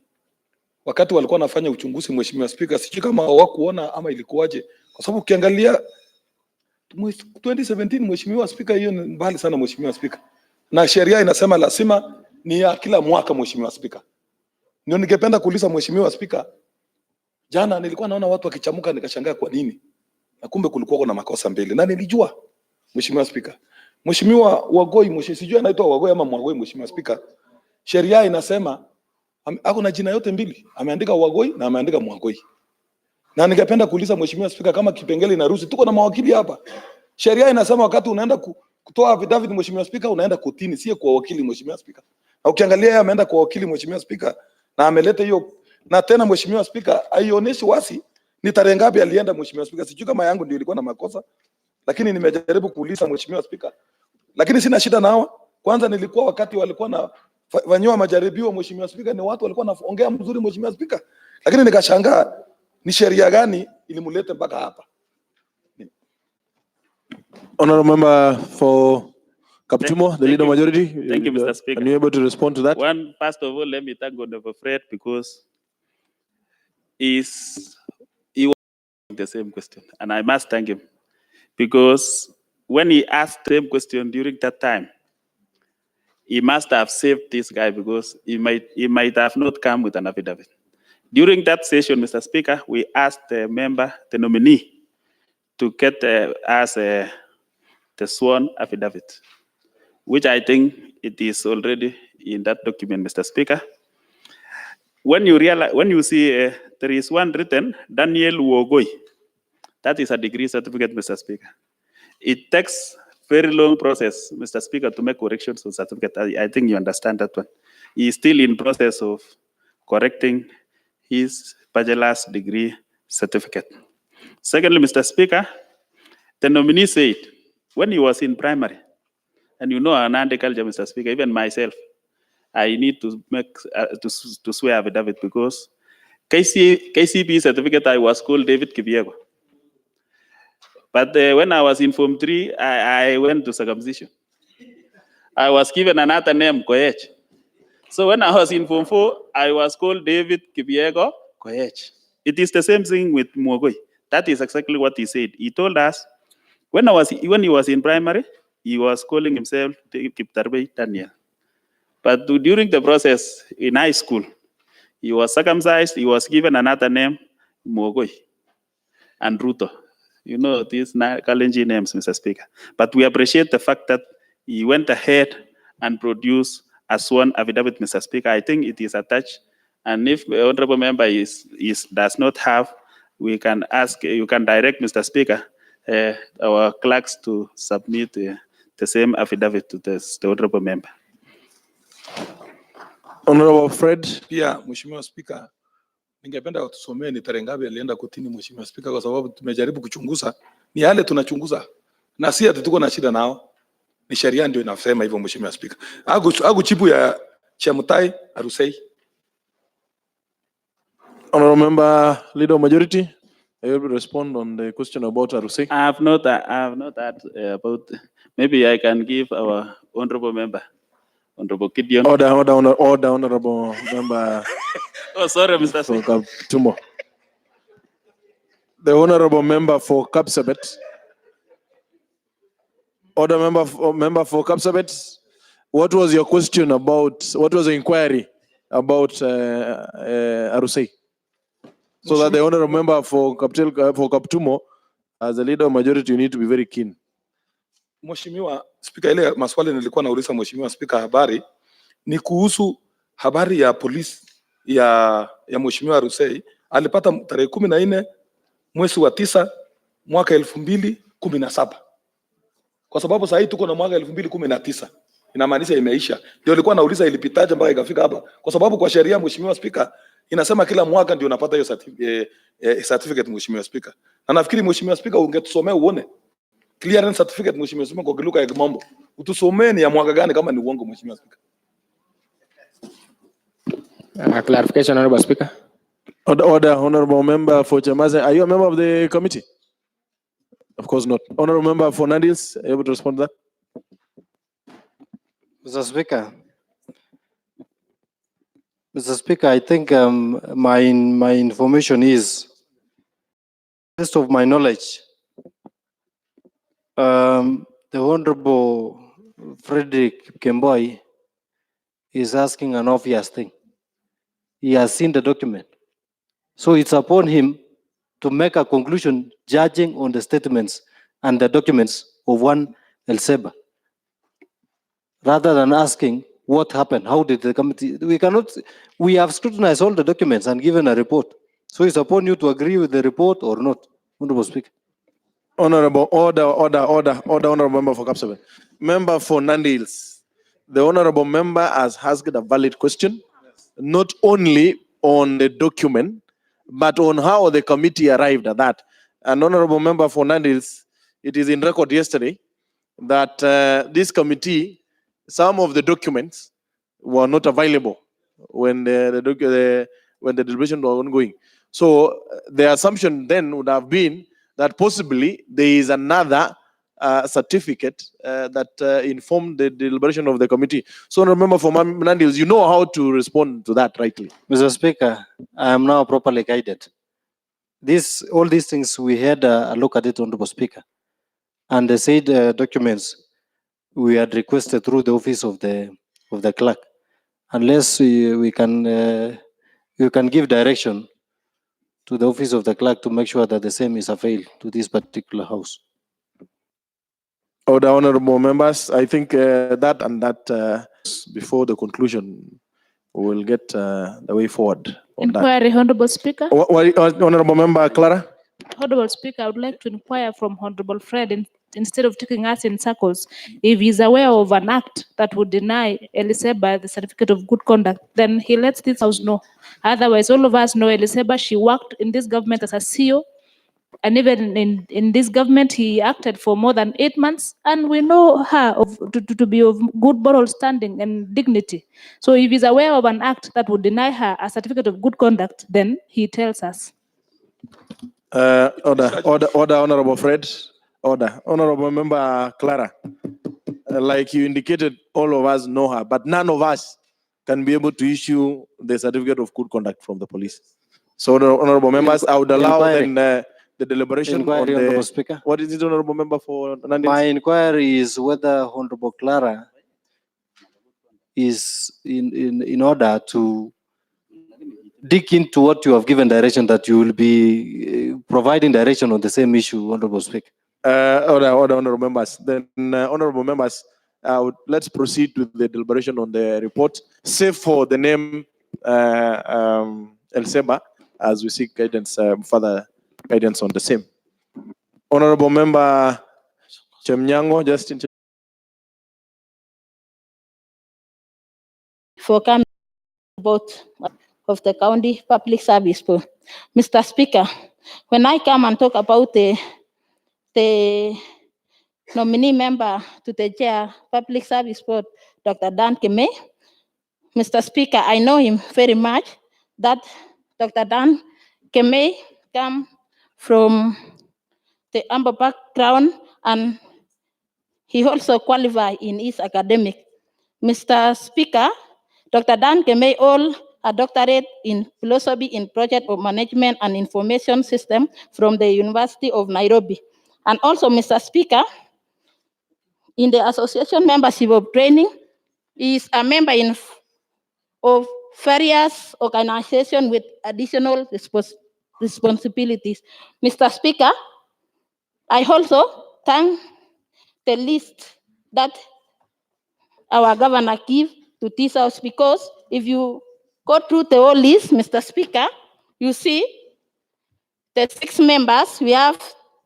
walikuwa wanafanya uchunguzi, Mheshimiwa Spika, sijui kama hawakuona ama ilikuwaje, kwa sababu ukiangalia 2017, Mheshimiwa Spika, hiyo ni mbali sana, Mheshimiwa Spika, na sheria inasema lazima ni ya kila mwaka, Mheshimiwa Spika. Ndio ningependa kuuliza Mheshimiwa Spika, jana nilikuwa naona watu wakichamuka, nikashangaa kwa nini, na kumbe kulikuwa kuna makosa mbele na nilijua, Mheshimiwa Spika. Mheshimiwa Wagoi, sijui anaitwa Wagoi ama Mwagoi, Mheshimiwa Spika, sheria inasema ako na jina yote mbili, ameandika Wagoi na ameandika Mwagoi. Na ningependa kuuliza Mheshimiwa Spika, kama kipengele inaruhusu, tuko na mawakili hapa. Sheria inasema wakati unaenda kutoa affidavit, Mheshimiwa Spika, unaenda kotini, sio kwa wakili, Mheshimiwa Spika. Na ukiangalia yeye ameenda kwa wakili, Mheshimiwa Spika, na ameleta hiyo, na tena Mheshimiwa Spika haionyeshi wasi ni tarehe ngapi alienda, Mheshimiwa Spika. Sijui kama yangu ndio ilikuwa na makosa, lakini nimejaribu kuuliza Mheshimiwa Spika, lakini sina shida nao. Kwanza nilikuwa wakati walikuwa na fanyiwa majaribio, Mheshimiwa Spika, ni watu walikuwa wanaongea mzuri, Mheshimiwa Spika, lakini nikashangaa ni sheria gani ilimulete mpaka hapa. Honorable Member for Kaptumo, the leader majority. Thank you, Mr. Speaker. Are you able to respond to that? First of all, let me thank Honorable Fred because he was the same question, and I must thank him because when he asked the same question during that time, he must have saved this guy because he might have not come with an affidavit. During that session, Mr. Speaker, we asked the nominee, to get us the sworn affidavit, which I think it is already in that document, Mr. Speaker. When you see there is one written, Daniel Wogoi, that is a degree certificate, Mr. Speaker. It takes very long process, Mr. Speaker, to make corrections on certificate. I think you understand that one. He is still in process of correcting his bachelor's degree certificate. Secondly, Mr. Speaker, the nominee said when he was in primary, and you know Nandi culture, Mr. Speaker, even myself, I need to make to swear affidavit because KCB certificate I was called David Kibiego. But when I was in Form 3, I went to circumcision. I was given another name, Koech. So when I was in Form 4, I was called David Kibiego Koech. It is the same thing with Mwogoi. That is exactly what he said. He told us when he was in primary, he was calling himself Kiptarbei Daniel. But during the process in high school, he was circumcised. He was given another name, Mwogoi and Ruto. You know these Kalenjin names, Mr. Speaker. But we appreciate the fact that he went ahead and produced a sworn affidavit, Mr. Speaker. I think it is attached. And if the honorable member does not have, we can ask, you can direct, Mr. Speaker, our clerks to submit the same affidavit to the honorable member. Honorable Fred. Pia, Mheshimiwa Speaker, ningependa tusomee ni tarehe ngapi alienda kotini, Mheshimiwa Speaker, kwa sababu tumejaribu kuchunguza. Ni yale tunachunguza. Na si ati tuko na shida nao. Ni sheria ndio inasema hivyo, Mheshimiwa Speaker. Agu chipu ya Chemutai Arusei. Honorable Member, Leader of Majority, are you able to respond on the question about Arusei? I have not heard about. Maybe I can give our honorable member, Honorable Gideon. Order, Honorable Member. Oh, sorry, Mr. Speaker. Tumo. The Honorable Member for Kapsabet. Order member for Kapsabet. What was your question about? What was the inquiry about Arusei? So that the honorable member for Kaptumo, as a leader of majority, you need to be very keen. Mheshimiwa Spika, ile maswali nilikuwa nauliza Mheshimiwa Spika habari ni kuhusu habari ya polisi ya Mheshimiwa Rusei. Alipata tarehe 14 mwezi wa 9 mwaka 2017. Kwa sababu sasa tuko na mwaka 2019. Inamaanisha imeisha. Ndio nilikuwa nauliza ilipitaje mpaka ikafika hapa. Kwa sababu kwa sheria Mheshimiwa Spika inasema kila mwaka ndio unapata hiyo certificate Mheshimiwa Spika. Na nafikiri Mheshimiwa Spika ungetusomea uone clearance certificate Mheshimiwa Spika kwa kiluka ya kimombo. Utusomee ni ya mwaka gani kama ni uongo Mheshimiwa Spika. Clarification, Honorable Speaker. Order, honorable member for Chamaze. Are you a member of the committee? Of course not. Honorable member for Nandi, are you able to respond to that? Mr. Speaker, I think my information is, best of my knowledge, the Honorable Frederick Kemboi is asking an obvious thing. He has seen the document. So it's upon him to make a conclusion judging on the statements and the documents of one Elseba, rather than asking what happened, how did the committee, we have scrutinized all the documents and given a report. So it's upon you to agree with the report or not. Honorable Speaker. Honorable, order, honorable member for Kapsabet. Member for Nandi Hills. The honorable member has asked a valid question, not only on the document, but on how the committee arrived at that. An honorable member for Nandi Hills, it is in record yesterday that this committee, some of the documents were not available when the deliberation was ongoing. So the assumption then would have been that possibly there is another certificate that informed the deliberation of the committee. So remember for Nandi Hills, you know how to respond to that rightly. Mr. Speaker, I am now properly guided. All these things, we had a look at it, Honorable Speaker. And the said documents we had requested through the office of the clerk. Unless you can give direction to the office of the clerk to make sure that the same is availed to this particular house. Order, honorable members, I think that before the conclusion, we will get the way forward on Inquiry, Honorable Speaker. Honorable member Clara. Honorable Speaker, I would like to inquire from Honorable Fred, instead of taking us in circles, if he's aware of an act that would deny Eliseba the certificate of good conduct, then he lets this house know. Otherwise, all of us know Eliseba, she worked in this government as a CEO, and even in this government, he acted for more than 8 months, and we know her to be of good moral standing and dignity. So if he's aware of an act that would deny her a certificate of good conduct, then he tells us. Order, honorable Fred. Order, honorable member Clara. Like you indicated, all of us know her, but none of us can be able to issue the certificate of good conduct from the police. So, honorable members, I would allow then the deliberation on the. Honorable Speaker. What is it, honorable member for Nandi? My inquiry is whether Honorable Clara is in order to dig into what you have given direction, that you will be providing direction on the same issue, Honorable Speaker. Order, honorable members. Then, honorable members, let's proceed with the deliberation on the report, save for the name Elseba, as we seek guidance, further guidance on the same. Honorable member Chemnyango, just in For coming both of the county public service board. Mr. Speaker, when I come and talk about the nominee member to the chair public service board, Dr. Dan Keme, Mr. Speaker, I know him very much, that Dr. Dan Keme come from the humble background, and he also qualified in his academic. Mr. Speaker, Dr. Dan Keme all a doctorate in philosophy in project of management and information system from the University of Nairobi. And also, Mr. Speaker, in the association membership of training. He is a member of various organizations with additional responsibilities. Mr. Speaker, I also thank the list that our governor give to this house, because if you go through the whole list, Mr. Speaker, you see the 6 members, we have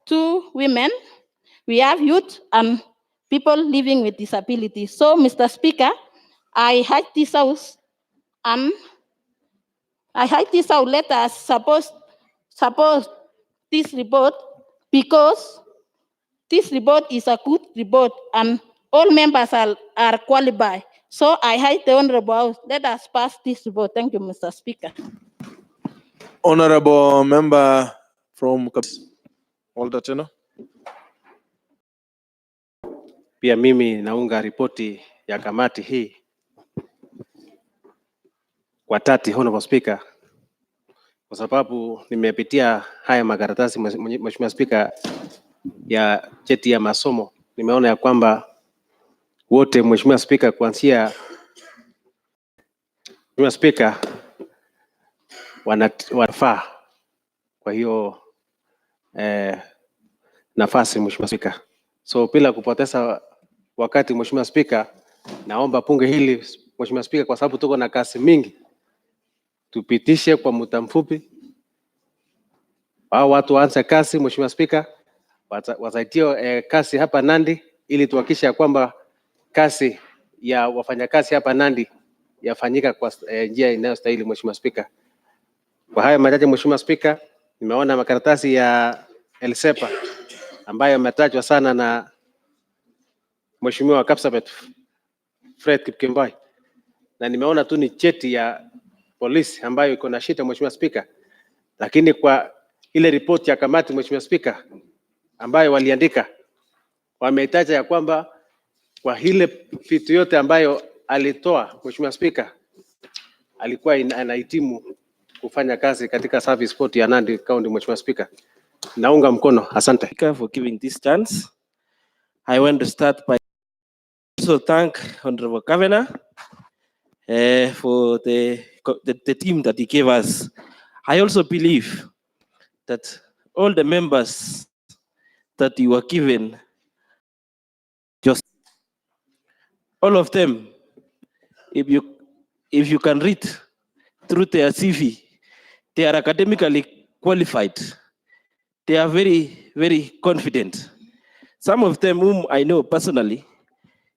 2 women, we have youth and people living with disabilities. So, Mr. Speaker, I hate this house and let us support this report, because this report is a good report and all members are qualified. So I hate the Honorable House. Let us pass this report. Thank you, Mr. Speaker. Honorable member from Walter Teno. Pia mimi naunga ripoti ya kamati hii kwa dhati, Honorable Speaker, kwa sababu nimepitia haya makaratasi, Mheshimiwa Speaker, ya cheti ya masomo. Nimeona ya kwamba wote, Mheshimiwa Speaker, kuanzia Mheshimiwa Speaker wanafaa kwa hiyo nafasi, Mheshimiwa Speaker. So bila kupoteza wakati, Mheshimiwa Speaker, naomba bunge hili, Mheshimiwa Speaker, kwa sababu tuko na kazi mingi, tupitishe kwa muda mfupi watu waanze kazi, Mheshimiwa Speaker, wasaidie kazi hapa Nandi, ili tuhakikishe kwamba kazi ya wafanyakazi hapa Nandi yafanyika kwa njia inayostahili, Mheshimiwa Speaker. Kwa haya machache, Mheshimiwa Speaker, nimeona makaratasi ya Elsepa ambayo yametajwa sana na Mheshimiwa Kapsabet Fred Kipkemboi, na nimeona tu ni cheti ya polisi ambayo iko na shida, Mheshimiwa Speaker, lakini kwa ile report ya kamati, Mheshimiwa Speaker, ambayo waliandika, wametaja ya kwamba kwa ile vitu yote ambayo alitoa, Mheshimiwa Speaker, alikuwa anahitimu kufanya kazi katika service port ya Nandi County, Mheshimiwa Speaker. Naunga mkono, asante. For giving this chance. I want to start by also thank Honorable Governor for the team that he gave us. I also believe that all the members that you were given, just all of them, if you can read through their CV, they are academically qualified. They are very, very confident. Some of them whom I know personally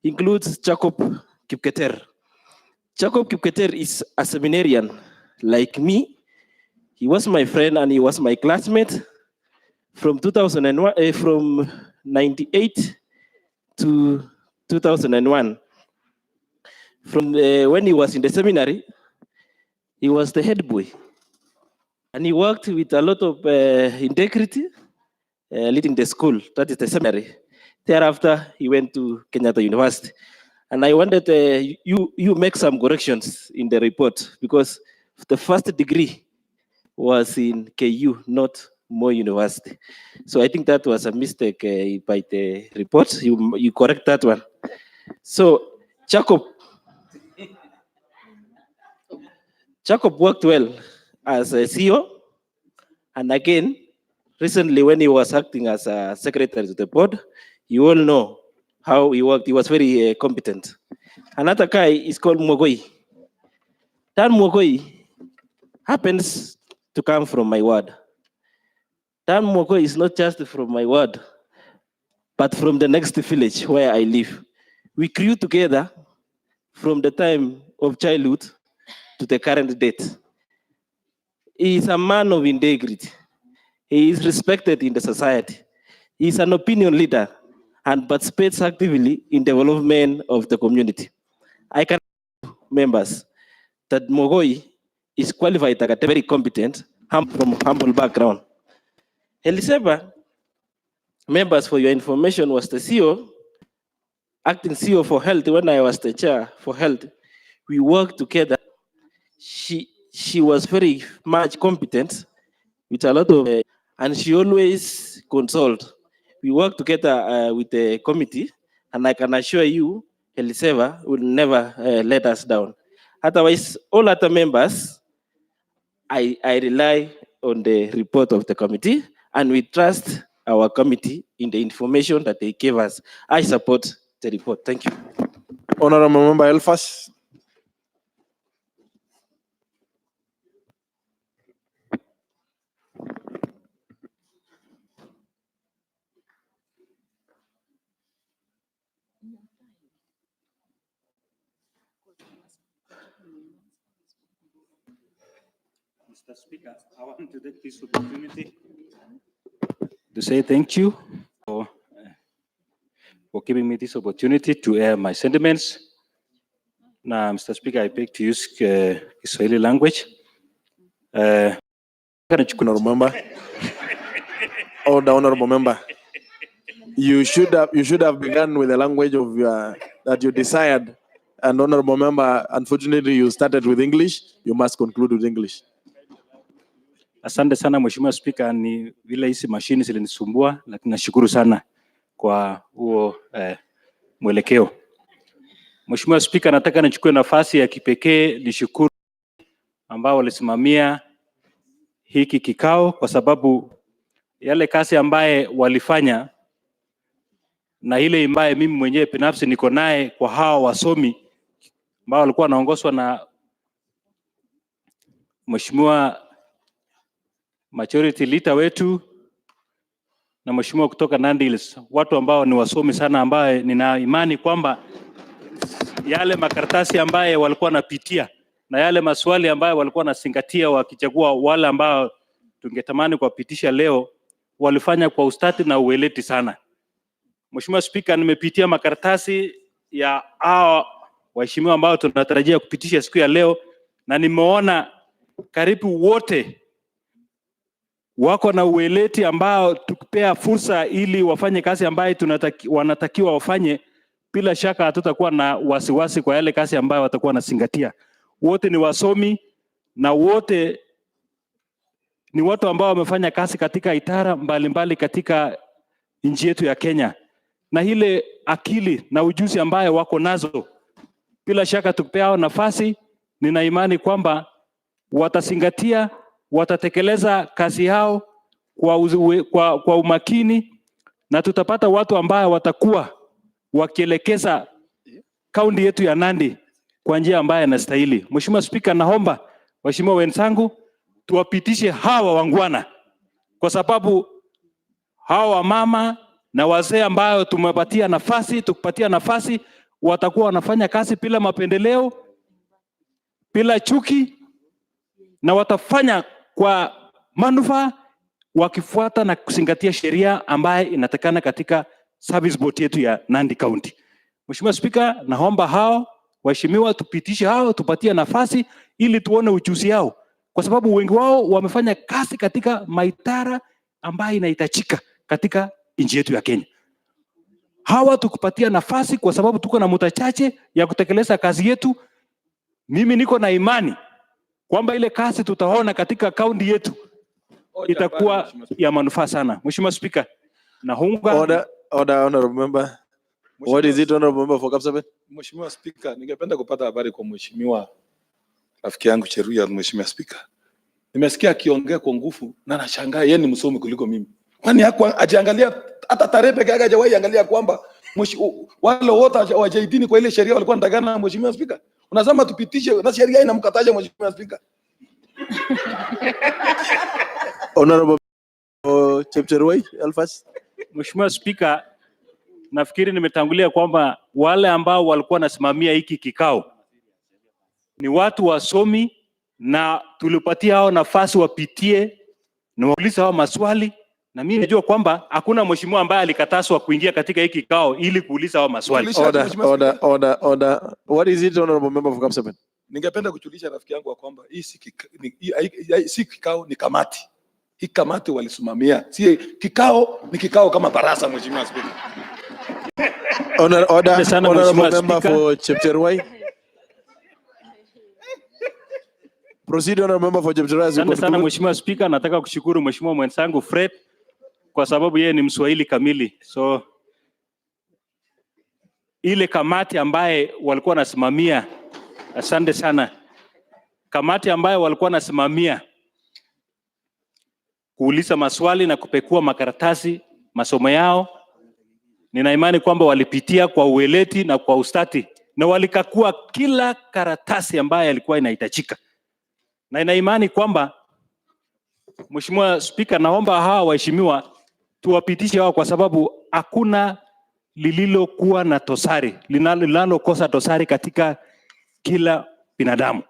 includes Jacob Kipketer. Jacob Kipketer is a seminarian like me. He was my friend and he was my classmate from 2001, from 98 to 2001. From when he was in the seminary, he was the head boy. And he worked with a lot of integrity, leading the school, that is the seminary. Thereafter, he went to Kenyatta University. And I wanted you make some corrections in the report, because the first degree was in KU, not Moi University. So I think that was a mistake by the report. You correct that one. So Jacob worked well as a CEO, and again, recently when he was acting as a secretary to the board, you all know how he worked. He was very competent. Another guy is called Mogoi. That Mogoi happens to come from my ward. That Mogoi is not just from my ward, but from the next village where I live. We grew together from the time of childhood to the current date. He is a man of integrity. He is respected in the society. He is an opinion leader and participates actively in development of the community. I can members that Mogoi is qualified, very competent, from humble background. Eliseba, members, for your information, was the CEO, acting CEO for health when I was the chair for health. We worked together. She was very much competent with a lot of, and she always consult. We worked together with the committee And I can assure you, Eliseva will never let us down. Otherwise, all other members, I rely on the report of the committee, and we trust our committee in the information that they gave us. I support the report. Thank you. Honorable Member Elfas. Mr. Speaker, I want to take this opportunity to say thank you for giving me this opportunity to air my sentiments. Now, Mr. Speaker, I beg to use Kiswahili language. Honorable Member. Honorable Member. You should have begun with the language of that you desired. And Honorable Member, unfortunately, you started with English. You must conclude with English. Asante sana Mheshimiwa Speaker, ni vile hizi mashini zilinisumbua, lakini nashukuru sana kwa huo mwelekeo. Mheshimiwa Speaker, nataka nichukue nafasi ya kipekee nishukuru ambao walisimamia hiki kikao, kwa sababu yale kazi ambaye walifanya na ile ambaye mimi mwenyewe binafsi niko naye kwa hawa wasomi ambao walikuwa wanaongozwa na Mheshimiwa majority leader wetu na Mheshimiwa kutoka Nandi, watu ambao ni wasomi sana, ambaye nina imani kwamba yale makaratasi ambaye walikuwa wanapitia na yale maswali ambayo walikuwa wanazingatia wakichagua wale ambao tungetamani kuwapitisha leo, walifanya kwa ustadi na uweledi sana. Mheshimiwa Speaker, nimepitia makaratasi ya hao waheshimiwa ambao tunatarajia kupitisha siku ya leo, na nimeona karibu wote wako na uweledi ambao tukipea fursa ili wafanye kazi ambayo wanatakiwa wafanye, bila shaka hatutakuwa na wasiwasi kwa yale kazi ambayo watakuwa wanazingatia. Wote ni wasomi na wote ni watu ambao wamefanya kazi katika idara mbalimbali katika nchi yetu ya Kenya, na ile akili na ujuzi ambayo wako nazo, bila shaka tukipea nafasi, nina imani kwamba watazingatia, watatekeleza kazi yao kwa umakini, na tutapata watu ambao watakuwa wakielekeza kaunti yetu ya Nandi kwa njia ambayo inastahili. Mheshimiwa Speaker, naomba waheshimiwa wenzangu tuwapitishe hawa wangwana, kwa sababu hawa mama na wazee ambao tumepatia nafasi watakuwa wanafanya kazi bila mapendeleo, bila chuki, na watafanya kwa manufaa wakifuata na kuzingatia sheria ambaye inatakana katika service board yetu ya Nandi County. Mheshimiwa Speaker, naomba hao waheshimiwa tupitishe hao, tupatie nafasi ili tuone ujuzi yao, kwa sababu wengi wao wamefanya kazi katika maitara ambayo inahitajika katika nchi yetu ya Kenya. Hawa tukupatia nafasi kwa sababu tuko na muda chache ya kutekeleza kazi yetu. Mimi niko na imani kwamba ile kazi tutaona katika kaunti yetu itakuwa ya manufaa sana. Mheshimiwa Speaker, naunga Honorable Member. What is it, Honorable Member for Kapsabet? Mheshimiwa Speaker, ningependa kupata habari kwa Mheshimiwa rafiki yangu Cheruiyot. Mheshimiwa Speaker, nimesikia akiongea kwa nguvu na nashangaa yeye ni msomi kuliko mimi. Kwani ajiangalia hata tarehe peke yake, hajawahi angalia kwamba wale wote hawajaidini kwa ile sheria walikuwa wanataka. Mheshimiwa Speaker, unasema tupitishe na sheria inamkataja Mheshimiwa Speaker. Honorable Chepcherwai Elfas. Mheshimiwa Speaker, nafikiri nimetangulia kwamba wale ambao walikuwa nasimamia hiki kikao ni watu wasomi, na tulipatia hao nafasi wapitie na waulize hao maswali, na mimi najua kwamba hakuna mheshimiwa ambaye alikatazwa kuingia katika hiki kikao ili kuuliza hao maswali. Order. What is it, Honorable Member for Kapsabet? Ningependa kujulisha rafiki yangu kwamba hii si kikao, ni kamati. Hii kamati walisimamia, si kikao, ni kikao kama baraza. Mheshimiwa Speaker. Honorable Member for Chepcherwai. Proceed, Honorable Member for Chepcherwai. Asante sana Mheshimiwa Speaker, nataka kushukuru Mheshimiwa mwenzangu Fred kwa sababu yeye ni Mswahili kamili. So ile kamati ambaye walikuwa nasimamia, asante sana, kamati ambaye walikuwa nasimamia kuuliza maswali na kupekua makaratasi masomo yao, nina imani kwamba walipitia kwa uweleti na kwa ustati na walikakua kila karatasi ambaye ilikuwa inahitajika. Na nina imani kwamba Mheshimiwa Spika, naomba hawa waheshimiwa tuwapitishe hao, kwa sababu hakuna lililokuwa na tosari, linalokosa tosari katika kila binadamu.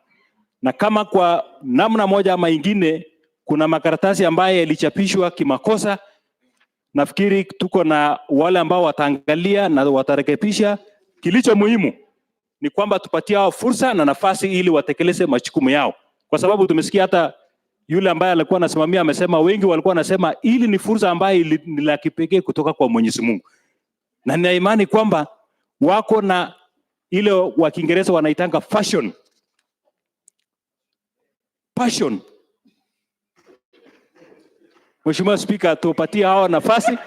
Na kama kwa namna moja ama ingine kuna makaratasi ambaye yalichapishwa kimakosa, nafikiri tuko na wale ambao wataangalia na watarekebisha. Kilicho muhimu ni kwamba tupatie hao fursa na nafasi ili watekeleze majukumu yao, kwa sababu tumesikia hata yule ambaye alikuwa anasimamia amesema, wengi walikuwa wanasema ili ni fursa ambayo ni la kipekee kutoka kwa Mwenyezi Mungu, na nina imani kwamba wako na ile wa Kiingereza wanaitanga passion. Mheshimiwa Spika, tupatie hao nafasi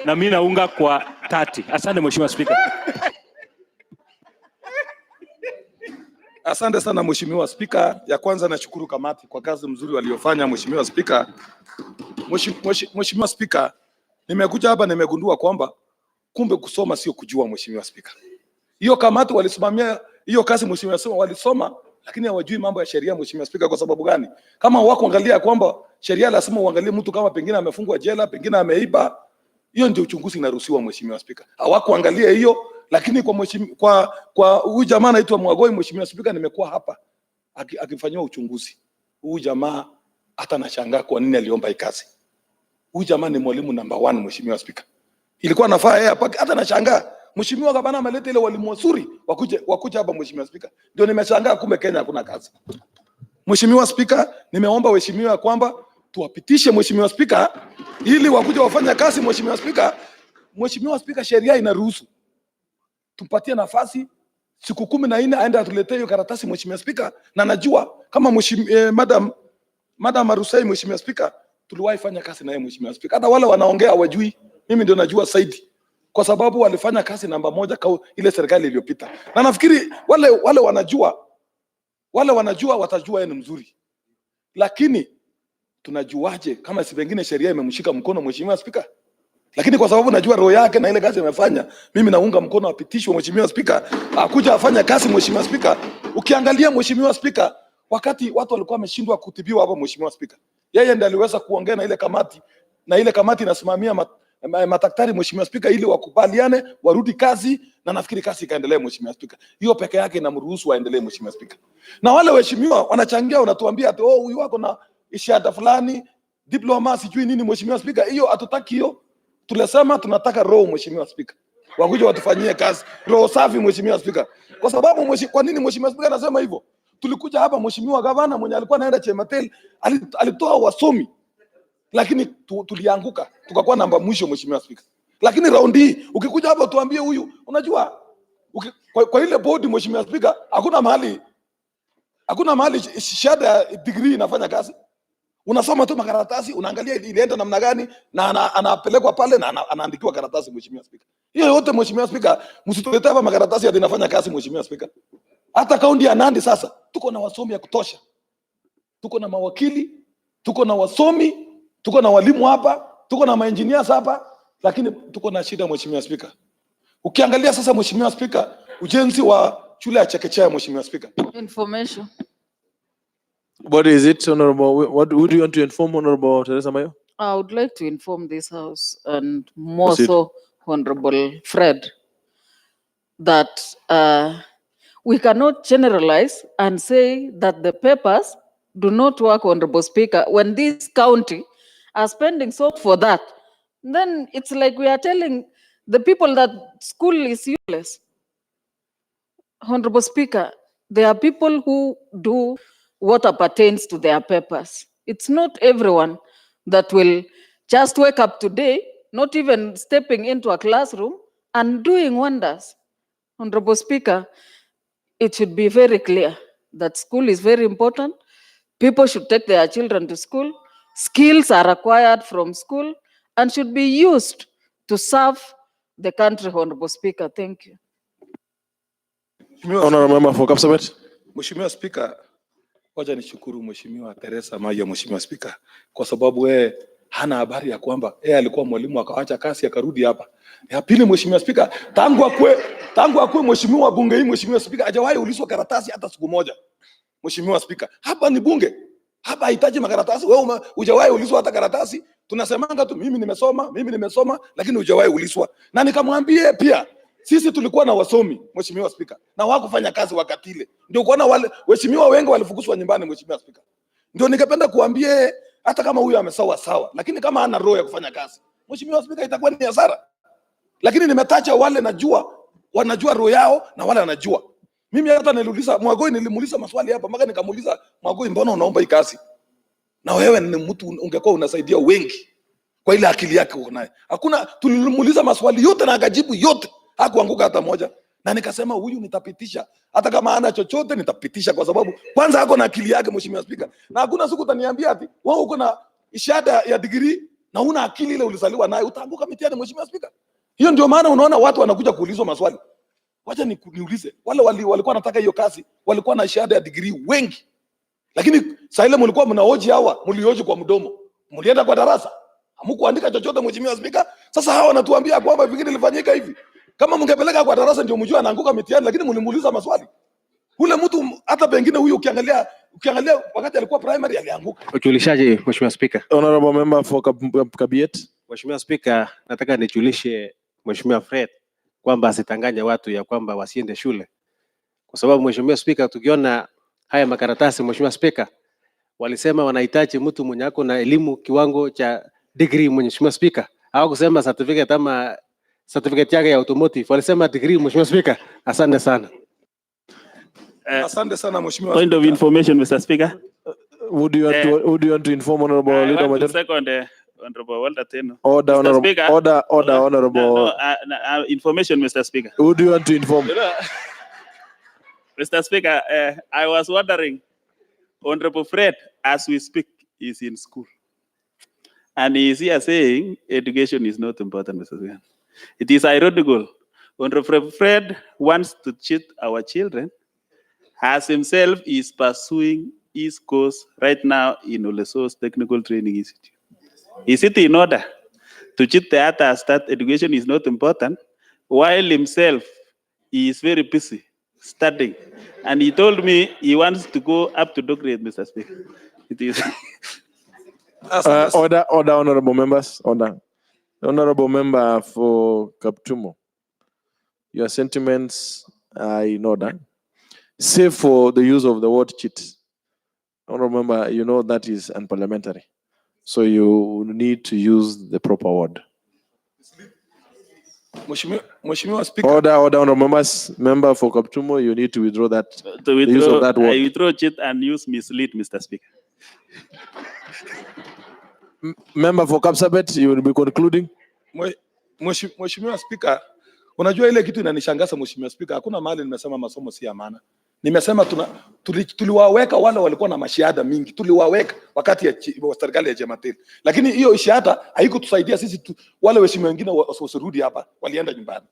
na mimi naunga kwa 30. Asante Mheshimiwa Spika. Asante sana Mheshimiwa Spika. Ya kwanza nashukuru kamati kwa kazi mzuri waliofanya Mheshimiwa Spika. Mheshimiwa Spika, nimekuja hapa nimegundua kwamba kumbe kusoma sio kujua Mheshimiwa Spika. Hiyo kamati walisimamia hiyo kazi Mheshimiwa Spika, walisoma lakini hawajui mambo ya sheria Mheshimiwa Spika. Kwa sababu gani? Kama wako angalia kwamba sheria lazima uangalie mtu kama pengine amefungwa jela, pengine ameiba, hiyo ndio uchunguzi inaruhusiwa Mheshimiwa Spika. Hawako angalia hiyo, lakini kwa huyu jamaa anaitwa Mwagoi Mheshimiwa Spika, nimekuwa hapa akifanywa uchunguzi. Huyu jamaa hata nashangaa kwa nini aliomba hii kazi. Huyu jamaa ni mwalimu number 1 Mheshimiwa Spika. Ilikuwa nafaa yeye hapa, hata nashangaa Mheshimiwa Gavana ameleta ile walimu wazuri wakuja hapa Mheshimiwa Spika. Ndio nimeshangaa kumbe Kenya hakuna kazi. Mheshimiwa Spika, nimeomba waheshimiwa kwamba tuwapitishe Mheshimiwa Spika ili wakuja wafanya kazi Mheshimiwa Spika. Mheshimiwa Spika, sheria inaruhusu. Tumpatie nafasi siku 14 aende atuletee hiyo karatasi Mheshimiwa Spika, na najua kama Madam Arusai Mheshimiwa Spika, tuliwahi fanya kazi na yeye Mheshimiwa Spika. Hata wale wanaongea hawajui, mimi ndio najua zaidi, kwa sababu walifanya kazi namba 1 kwa ile serikali iliyopita. Na nafikiri wale wanajua watajua yeye ni mzuri. Lakini tunajuaje kama si pengine sheria imemshika mkono Mheshimiwa Spika? Lakini kwa sababu najua roho yake na ile kazi amefanya, mimi naunga mkono apitishwe Mheshimiwa Spika, akuja afanya kazi Mheshimiwa Spika. Ukiangalia Mheshimiwa Spika, wakati watu walikuwa wameshindwa kutibiwa hapa Mheshimiwa Spika, yeye ndiye aliweza kuongea na ile kamati, na ile kamati inasimamia madaktari Mheshimiwa Spika, ili wakubaliane warudi kazi, na nafikiri kazi ikaendelea Mheshimiwa Spika. Hiyo peke yake inamruhusu aendelee Mheshimiwa Spika. Na wale waheshimiwa wanachangia, wanatuambia ati huyu wako na ishada fulani, diploma sijui nini Mheshimiwa Spika. Hiyo hatutaki hiyo. Tulisema tunataka roho Mheshimiwa Spika, wakuja watufanyie kazi roho safi Mheshimiwa Spika. Kwa sababu kwa nini Mheshimiwa Spika anasema hivyo? Tulikuja hapa Mheshimiwa Gavana mwenye alikuwa anaenda Chematel alitoa wasomi, lakini tulianguka tukakuwa namba mwisho Mheshimiwa Spika. Lakini raundi hii ukikuja hapa tuambie huyu, unajua kwa ile board Mheshimiwa Spika, hakuna mahali shahada ya degree inafanya kazi. Unasoma tu makaratasi, unaangalia ilienda namna gani, na anapelekwa pale na anaandikiwa karatasi Mheshimiwa Spika. Hiyo yote Mheshimiwa Spika, msituletee hapa makaratasi ya inafanya kazi Mheshimiwa Spika. Hata kaunti ya Nandi sasa tuko na wasomi ya kutosha. Tuko na mawakili, tuko na wasomi, tuko na walimu hapa, tuko na maengineers hapa, lakini tuko na shida Mheshimiwa Spika. Ukiangalia sasa Mheshimiwa Spika, ujenzi wa shule ya chekechea Mheshimiwa Spika. Information. What is it, Honorable? What would you want to inform Honorable Teresa Mayo? I would like to inform this House, and more Proceed. so Honorable Fred, that we cannot generalize and say that the papers do not work, Honorable Speaker. When this county are spending so for that, then it's like we are telling the people that school is useless. Honorable Speaker, there are people who do what pertains to their papers. It's not everyone that will just wake up today, not even stepping into a classroom and doing wonders. Honorable Speaker, it should be very clear that school is very important. People should take their children to school. Skills are acquired from school and should be used to serve the country, Honorable Speaker. Thank you. Honorable Member for Kapsabet. Mheshimiwa Spika, wacha nishukuru Mheshimiwa Teresa Maya, Mheshimiwa Spika, kwa sababu hana habari ya kwamba alikuwa mwalimu akaacha kazi akarudi hapa. Ya pili, Mheshimiwa Spika, tangu akue mheshimiwa bunge hii, Mheshimiwa Spika, hajawahi ulizwa karatasi hata siku moja. Mheshimiwa Spika, hapa ni bunge. Hapa hahitaji makaratasi. Wewe hujawahi ulizwa hata karatasi. Tunasemanga tu mimi nimesoma, lakini hujawahi ulizwa. Na nikamwambie pia sisi tulikuwa na wasomi, Mheshimiwa Spika, na hawakufanya kazi wakati ile. Ndio kuona wale waheshimiwa wengi walifukuzwa nyumbani, Mheshimiwa Spika. Ndio nikapenda kuambie hata kama huyu amesawa sawa, lakini kama hana roho ya kufanya kazi, Mheshimiwa Spika, itakuwa ni hasara. Lakini nimetacha wale najua, wanajua roho yao na wale wanajua. Mimi hata niliuliza Mwagoi, nilimuuliza maswali hapa, mpaka nikamuuliza Mwagoi, mbona unaomba hii kazi? Na wewe ni mtu ungekuwa unasaidia wengi kwa ile akili yake uko nayo. Hakuna, tulimuuliza maswali yote na akajibu yote, hakuanguka hata moja. Na nikasema huyu nitapitisha, hata kama hana chochote nitapitisha, kwa sababu kwanza hako na akili yake, Mheshimiwa Spika. Na hakuna siku utaniambia ati wewe uko na shahada ya degree na una akili ile ulizaliwa nayo, utaanguka mitihani, Mheshimiwa Spika. Hiyo ndio maana unaona watu wanakuja kuulizwa maswali. Wacha niulize, wale walikuwa wanataka hiyo kazi walikuwa na shahada ya degree wengi, lakini saa ile mlikuwa mnahoji hawa, mlihoji kwa mdomo, mlienda kwa darasa, hamkuandika chochote, Mheshimiwa Spika. Sasa hawa wanatuambia kwamba vikini ilifanyika hivi. Kama mngepeleka kwa darasa ndio mjue anaanguka mitihani, lakini mlimuuliza maswali. Ule mtu hata pengine huyu ukiangalia wakati alikuwa primary alianguka. Ujulishaje, Mheshimiwa Spika? Honorable Member for Kabiet. Mheshimiwa Spika, nataka nijulishe Mheshimiwa Fred kwamba asitanganye watu ya kwamba wasiende shule. Kwa sababu Mheshimiwa Spika, tukiona haya makaratasi, Mheshimiwa Spika, walisema wanahitaji mtu mwenye ako na elimu kiwango cha degree, Mheshimiwa Spika. Hawakusema certificate ama certificate yake ya automotive, walisema degree, Mheshimiwa Spika. Asante sana. Asante sana, Mheshimiwa. Point of information, Mr. Speaker. Would you want to inform Honorable Leader? I want to second Honorable Walter Teno. Order, Honorable. Speaker. Order, Honorable. Information, Mr. Speaker. Who do you want to inform? Mr. Speaker, I was wondering, Honorable Fred, as we speak, is in school. And he is here saying education is not important, Mr. Speaker. It is ironical. Honorable Fred wants to cheat our children, as himself is pursuing his course right now in Oleso's Technical Training Institute. Is it in order to cheat the others that education is not important, while himself he is very busy studying? And he told me he wants to go up to doctorate, Mr. Speaker. It is. Order, honorable members. Order. Honorable Member for Kaptumo. Your sentiments are in order, save for the use of the word cheat. Honorable Member, you know that is unparliamentary. So you need to use the proper word. Mheshimiwa Speaker. Order, honorable members. Member for Kaptumo, you need to withdraw that. To withdraw, the use of that word. I withdraw cheat and use mislead, Mr. Speaker. Member for Kapsabet, you will be concluding. Mheshimiwa Speaker, unajua ile kitu inanishangaza, Mheshimiwa Speaker, hakuna mahali nimesema masomo si ya maana. Nimesema tuliwaweka wale walikuwa na mashahada mingi, tuliwaweka wakati ya serikali ya Jemateli. Lakini hiyo shahada haikutusaidia sisi wale waheshimiwa wengine wasirudi hapa, walienda nyumbani.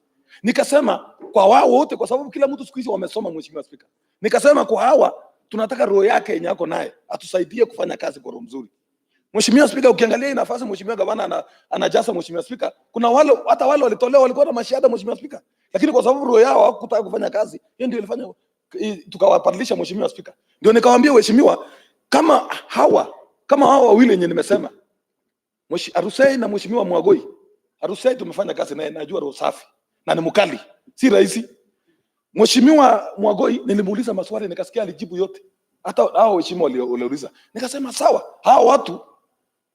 Nikasema kwa wao wote, kwa sababu kila mtu siku hizi wamesoma, Mheshimiwa Speaker. Nikasema kwa hawa tunataka roho yake yenye yako naye atusaidie kufanya kazi kwa roho mzuri. Mheshimiwa Speaker, ukiangalia hii nafasi Mheshimiwa Gavana anajaza, Mheshimiwa Speaker, kuna wale hata wale walitolewa walikuwa na mashahada, Mheshimiwa Speaker. Lakini kwa sababu roho yao hawakutaka kufanya kazi, hiyo ndio ilifanya tukawabadilisha, Mheshimiwa Speaker. Ndio nikawaambia waheshimiwa, kama hawa wawili yenye nimesema, Arusei na Mheshimiwa Mwagoi. Arusei tumefanya kazi naye, najua roho safi na ni mkali, si rahisi. Mheshimiwa Mwagoi nilimuuliza maswali nikasikia alijibu yote. Hata hao waheshimiwa waliouliza. Nikasema sawa, hao watu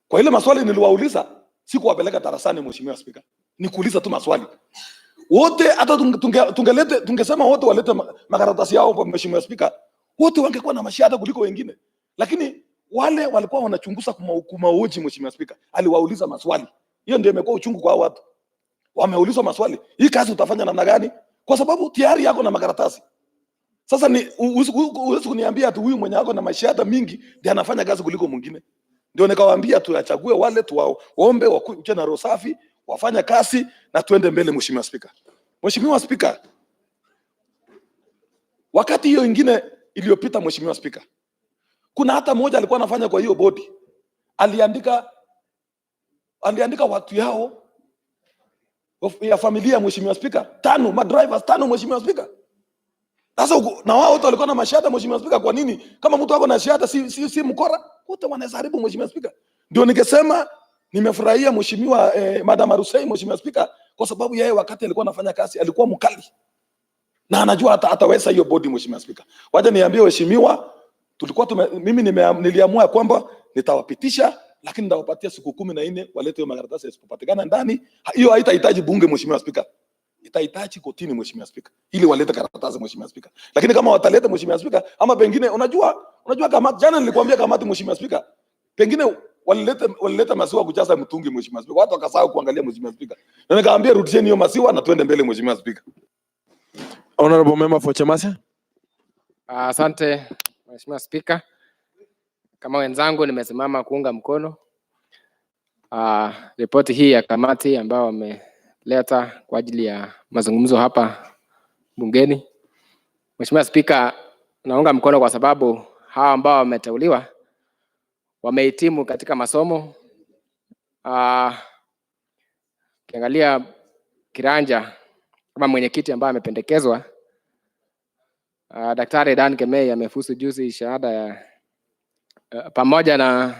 kwa ile maswali niliwauliza sikuwapeleka darasani, Mheshimiwa Speaker. Nikuuliza tu maswali. Wote hata tungesema wote walete makaratasi yao kwa Mheshimiwa Speaker, wote wangekuwa na mashahada kuliko wengine. Lakini wale walikuwa wanachunguza kumahoji, Mheshimiwa Speaker, aliwauliza maswali. Hiyo ndio imekuwa uchungu kwa watu. Wameulizwa maswali. Hii kazi utafanya namna gani? Kwa sababu tayari yako na makaratasi. Sasa ni uwezi kuniambia tu huyu mwenye yako na mashahada mingi ndiye anafanya kazi kuliko mwingine. Ndio nikawaambia tuachague wale tuwaombe wakuche na roho safi, wafanya kazi na tuende mbele. Mheshimiwa Spika. Mheshimiwa Spika, wakati hiyo ingine iliyopita, Mheshimiwa Spika, kuna hata mmoja alikuwa anafanya kwa hiyo bodi, aliandika watu yao ya familia, Mheshimiwa Spika, 5 madrivers 5, Mheshimiwa Spika. Sasa na wao wote walikuwa na mashahada, Mheshimiwa Spika. Kwa nini kama mtu wako na shahada si mkora? Wote wanaweza haribu, Mheshimiwa Spika. Ndio ningesema nimefurahia Mheshimiwa Madam Arusei, Mheshimiwa Spika, kwa sababu yeye wakati alikuwa anafanya kazi alikuwa mkali na anajua ataweza hiyo bodi, Mheshimiwa Spika. Wacha niambie waheshimiwa, mimi niliamua kwamba nitawapitisha, lakini nitawapatia siku 14 walete hiyo makaratasi. Yasipopatikana ndani, hiyo haitahitaji bunge, Mheshimiwa Spika, itahitaji kotini, Mheshimiwa Spika, ili walete karatasi, Mheshimiwa Spika. Lakini kama wataleta, Mheshimiwa Spika, ama pengine unajua kama jana nilikwambia kamati, Mheshimiwa Spika, pengine walileta maziwa kujaza mtungi, Mheshimiwa Spika, watu wakasahau kuangalia, Mheshimiwa Spika, na nikaambia rudisheni hiyo maziwa na tuende mbele, Mheshimiwa Spika. Honorable member for Chamasia. Asante Mheshimiwa Spika, kama wenzangu nimesimama kuunga mkono ripoti hii ya kamati ambao wameleta kwa ajili ya mazungumzo hapa bungeni. Mheshimiwa Spika, naunga mkono kwa sababu hawa ambao wameteuliwa wamehitimu katika masomo. Kiangalia kiranja kama mwenyekiti ambaye amependekezwa, Daktari Dan Kemei amefuzu juzi shahada ya pamoja na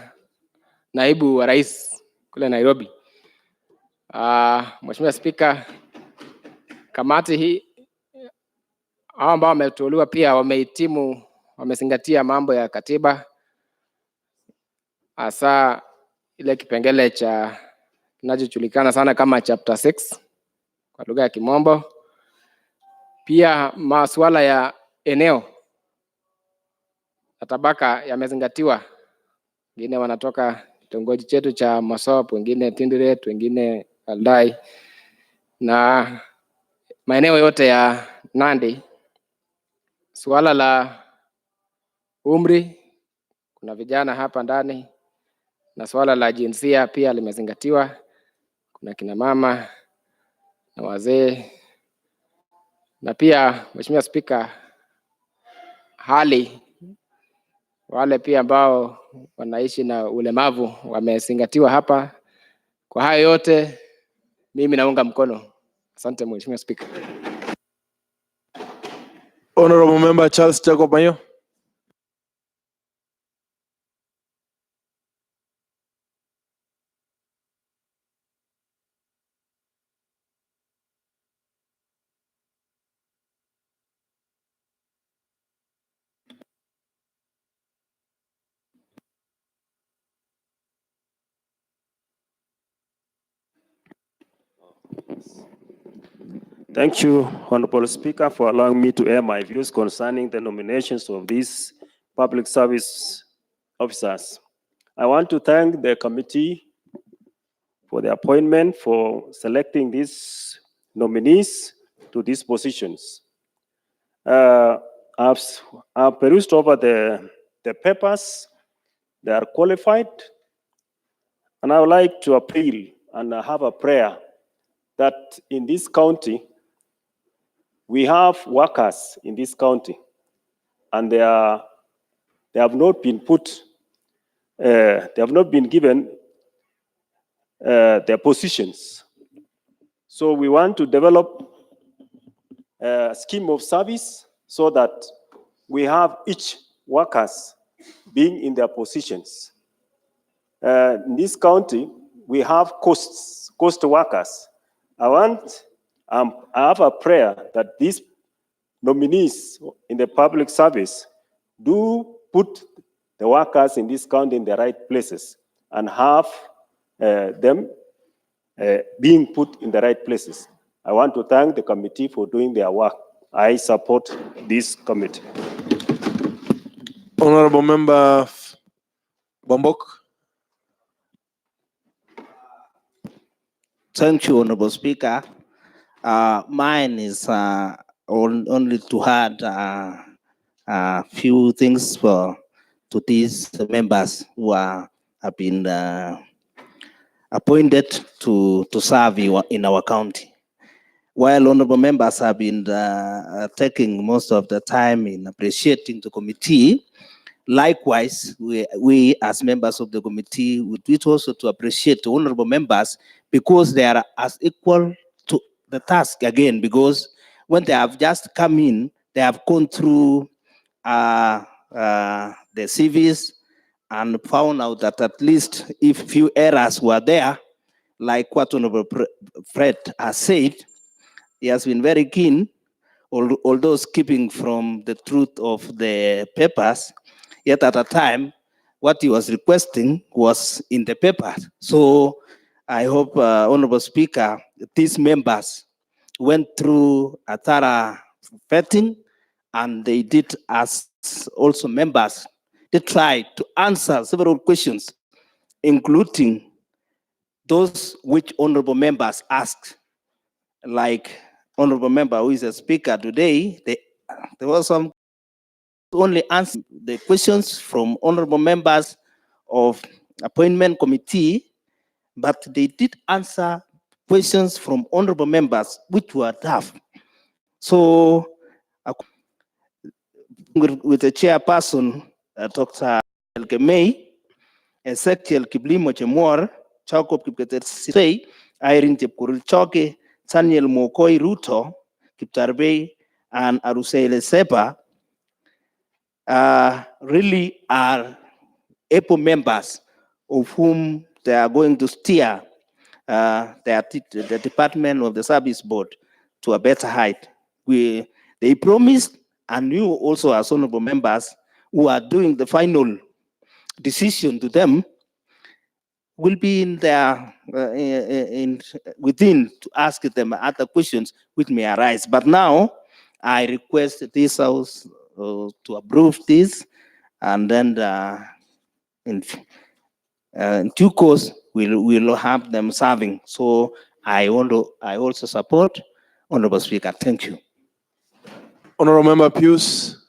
naibu wa rais kule Nairobi. Mheshimiwa Spika, kamati hii hao ambao wameteuliwa pia wamehitimu, wamezingatia mambo ya katiba, hasa ile kipengele cha kinachojulikana sana kama chapter 6 kwa lugha ya Kimombo. Pia masuala ya eneo na tabaka yamezingatiwa. Wengine wanatoka kitongoji chetu cha Mosop, wengine Tinderet, wengine Aldai na maeneo yote ya Nandi. Suala la umri, kuna vijana hapa ndani, na suala la jinsia pia limezingatiwa. Kuna kina mama na wazee, na pia Mheshimiwa Spika, hali wale pia ambao wanaishi na ulemavu wamezingatiwa hapa. Kwa hayo yote mimi naunga mkono. Asante Mheshimiwa Spika. Honorable member Charles Jacob Mayo. Thank you, Honorable Speaker, for allowing me to air my views concerning the nominations of these public service officers. I want to thank the committee for the appointment, for selecting these nominees to these positions. I've perused over the papers. They are qualified, and I would like to appeal and have a prayer that in this county, we have workers in this county, and they have not been given their positions. So we want to develop a scheme of service so that we have each workers being in their positions. In this county, we have cost workers. I have a prayer that these nominees in the public service do put the workers in this county in the right places and have them being put in the right places. I want to thank the committee for doing their work. I support this committee. Honorable member Bombok. Thank you, Honorable Speaker. Mine is only to add a few things to these members who have been appointed to serve in our county. While honorable members have been taking most of the time in appreciating the committee, likewise, we as members of the committee would wish also to appreciate the honorable members because they are as equal to the task again, because when they have just come in, they have gone through the CVs and found out that at least if few errors were there, like what Honorable Fred has said, he has been very keen, although skipping from the truth of the papers, yet at a time, what he was requesting was in the paper. So I hope, Honorable Speaker, these members went through a thorough vetting, and they did, as also members, they tried to answer several questions, including those which honorable members asked. Like honorable member who is a speaker today, there was some only answer the questions from honorable members of appointment committee, but they did answer questions from honorable members which were tough. So with the chairperson, Dr. Elkemei, Ezekiel Kiblimo Chemor, Jacob Kipketer Irene Chepkurul Choke, Daniel Mokoi Ruto, Kiptarbei, and Arusele Sepa really are able members of whom they are going to steer the department of the service board to a better height. They promised, and you also as honorable members who are doing the final decision to them will be in there within to ask them other questions which may arise. But now I request this house to approve this, and then in due course we'll have them serving. So I also support, Honorable Speaker. Thank you. Honorable Member Pius.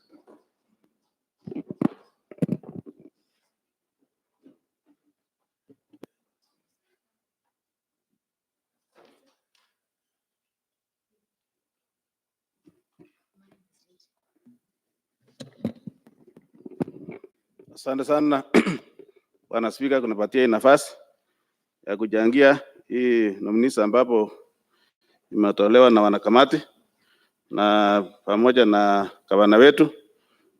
Asante sana Bwana Spika kunipatia hii nafasi ya kujangia hii nomination ambapo imetolewa na wanakamati na pamoja na gavana wetu.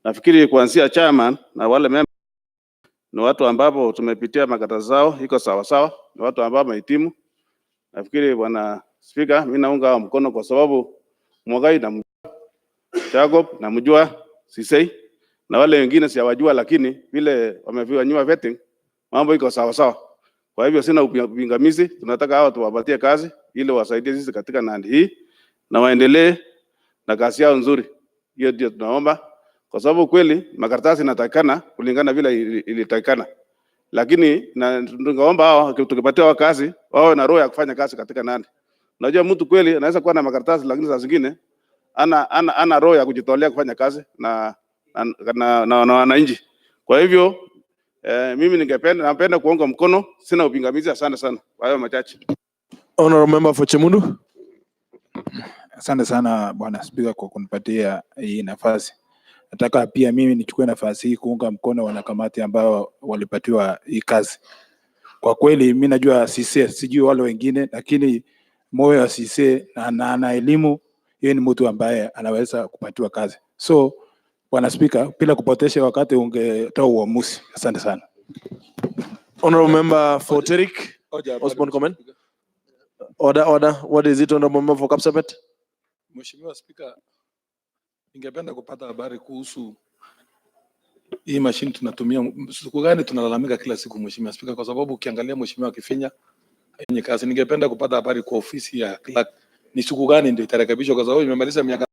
Nafikiri kuanzia chairman na wale member ni watu ambapo tumepitia makata zao iko sawa sawa, ni watu ambao wamehitimu. Nafikiri Bwana Spika, mimi naunga mkono kwa sababu Mwagai na Jacob na mjua Sisei na wale wengine siwajua, lakini vile wamefanywa vetting mambo iko sawa sawa. Kwa hivyo sina upingamizi, tunataka hao tuwapatie kazi ili wasaidie sisi katika Nandi hii na waendelee na kazi yao nzuri. Hiyo ndio tunaomba, kwa sababu kweli makaratasi inatakana kulingana vile ilitakana, lakini na tungeomba hao tukipatia wao kazi wao na roho ya kufanya kazi katika Nandi. Unajua mtu kweli anaweza kuwa na makaratasi lakini saa zingine ana roho ya kujitolea kufanya kazi na wananchi. Kwa hivyo mimi napenda kuunga mkono, sina upingamizi. Asante sana kwa hayo machache. Honorable Member for Chemundu. Asante sana Bwana Spika kwa kunipatia hii nafasi. Nataka pia mimi nichukue nafasi hii kuunga mkono wanakamati ambao walipatiwa hii kazi. Kwa kweli mimi najua CC, sijui wale wengine, lakini moyo wa CC na ana elimu, yeye ni mtu ambaye anaweza kupatiwa kazi. So Bwana Spika, bila kupotesha wakati ungetoa uamuzi. Asante sana. Honorable Member for Terik, Osborne comment. Order. What is it, Honorable Member for Kapsabet? Mheshimiwa Spika, ningependa kupata habari kuhusu hii mashine tunatumia. Siku gani tunalalamika kila siku Mheshimiwa Spika, kwa sababu ukiangalia Mheshimiwa Kifinya yenye kazi. Ningependa kupata habari kwa ofisi ya clerk ni siku gani ndio itarekebishwa, kwa sababu imemaliza miaka.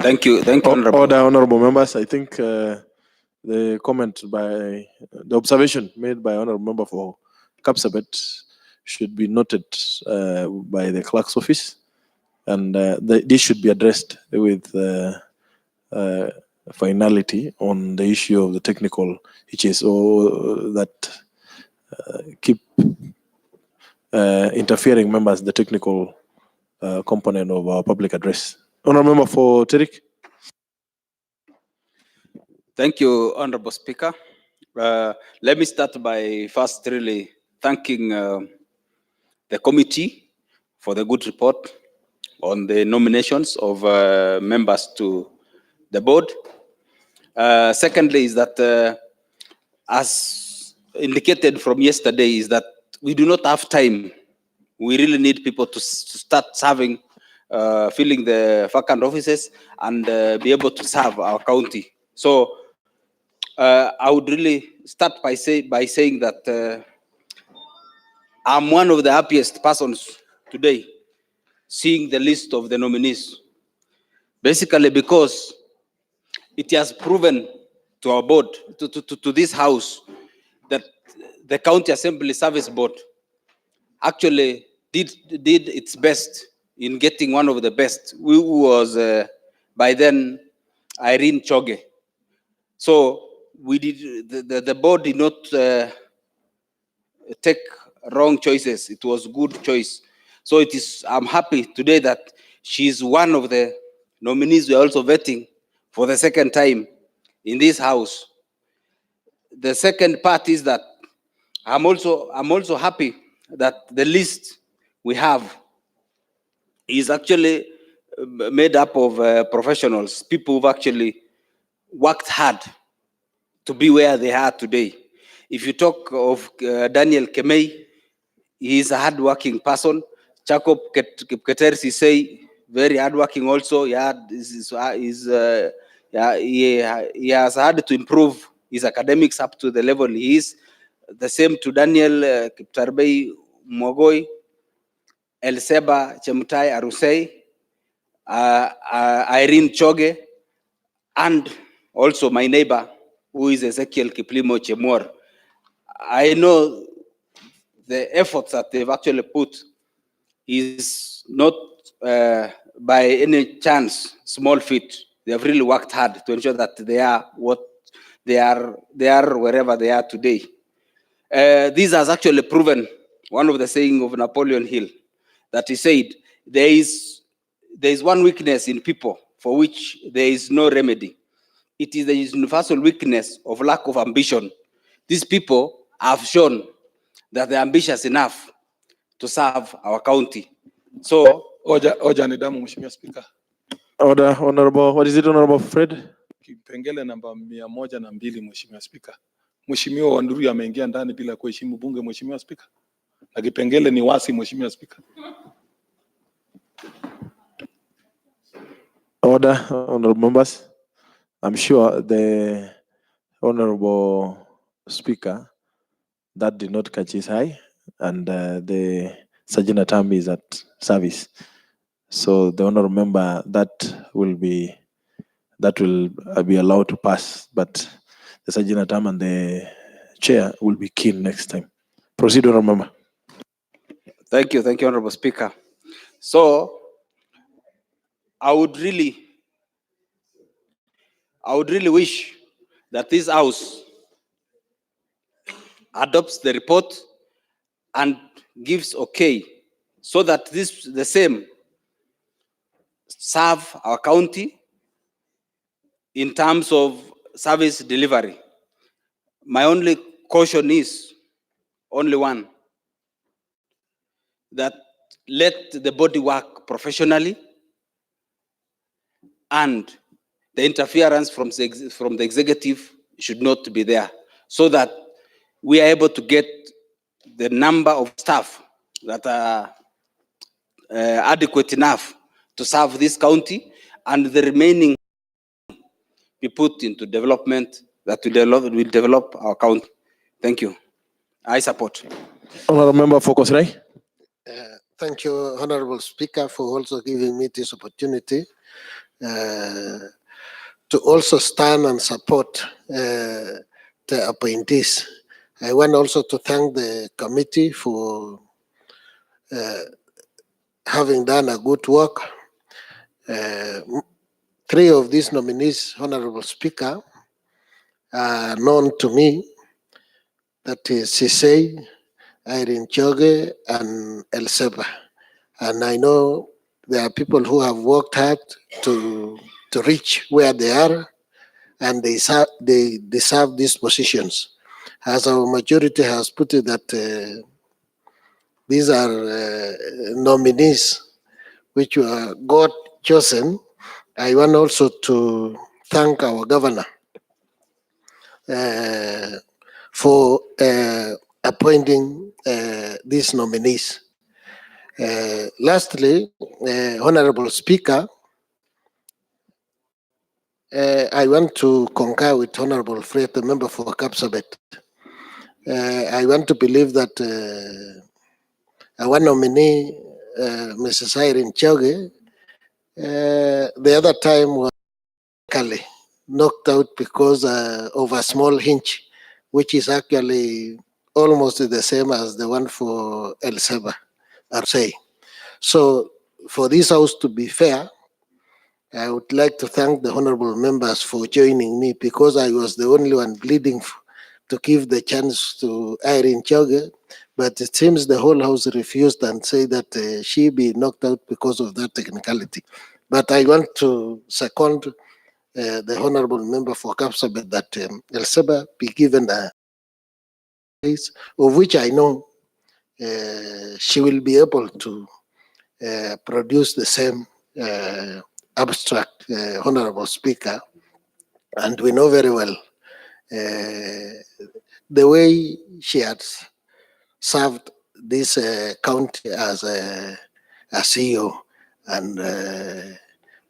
Thank you, honorable. Order, honorable members. I think the comment by the observation made by Honorable Member for Kapsabet should be noted by the clerk's office, and this should be addressed with finality on the issue of the technical hitches or that keep interfering members the technical component of our public address. Honorable Member for Terik. Thank you, Honorable Speaker. Let me start by first really thanking the committee for the good report on the nominations of members to the board. Secondly is that as indicated from yesterday is that we do not have time. We really need people to start serving, filling the vacant offices and be able to serve our county. So I would really start by saying that I'm one of the happiest persons today seeing the list of the nominees. Basically because it has proven to our board, to this house, that the County Assembly Service Board actually did its best in getting one of the best, who was by then Irene Choge. So we did the board did not take wrong choices. It was good choice. So it is. I'm happy today that she's one of the nominees we are also vetting for the second time in this house. The second part is that I'm also happy that the list we have is actually made up of professionals, people who've actually worked hard to be where they are today. If you talk of Daniel Kemei, he is a hardworking person. Jacob Ketersi say very hardworking also. He has had to improve his academics up to the level he is. The same to Daniel Kiptarbei Mogoi, Elseba Chemutai Arusei, Irene Choge, and also my neighbor, who is Ezekiel Kiplimo Chemor. I know the efforts that they've actually put is not by any chance small feat. They have really worked hard to ensure that they are what they are wherever they are today. This has actually proven one of the saying of Napoleon Hill, that he said, there is one weakness in people for which there is no remedy. It is the universal weakness of lack of ambition. These people have shown that they're ambitious enough to serve our county. So, Hoja ni damu, Mheshimiwa Spika. Order, Honorable, what is it, Honorable Fred? Kipengele namba 102, Mheshimiwa Spika. Mheshimiwa Wanduri ameingia ndani bila kuheshimu bunge, Mheshimiwa Spika. Na kipengele ni wasi, Mheshimiwa Spika. Order, honorable members. I'm sure the honorable speaker that did not catch his eye, and the Sergeant at Arms is at service. So the honorable member that will be allowed to pass, but the Sergeant at Arms and the chair will be keen next time. Proceed, honorable member. Thank you, Honorable Speaker. So I would really wish that this House adopts the report and gives okay, so that the same serve our county in terms of service delivery. My only caution is only one, that let the body work professionally, and the interference from the executive should not be there, so that we are able to get the number of staff that are adequate enough to serve this county, and the remaining be put into development that will develop our county. Thank you. I support. Honorable member for Kosrai. Thank you, Honorable Speaker, for also giving me this opportunity. to also stand and support the appointees. I want also to thank the committee for having done a good work. Three of these nominees, Honorable Speaker, are known to me. That is Sisei, Irene Choge, and El Seba. And I know there are people who have worked hard to reach where they are, and they deserve these positions. As our majority has put it, that these are nominees which were God chosen. I want also to thank our governor for appointing these nominees. Lastly, Honorable Speaker, I want to concur with Honorable Fred, the member for Kapsabet. I want to believe that our nominee, Mrs. Irene Choge, the other time was knocked out because of a small hinge, which is actually almost the same as the one for El Seba, Arsay. So for this house to be fair, I would like to thank the honorable members for joining me, because I was the only one bleeding to give the chance to Irene Choge, but it seems the whole house refused and said that she be knocked out because of that technicality. But I want to second the honorable member for Kapsabet that El Seba be given a place of which I know she will be able to produce the same abstract, honorable speaker. And we know very well the way she has served this county as a CEO, and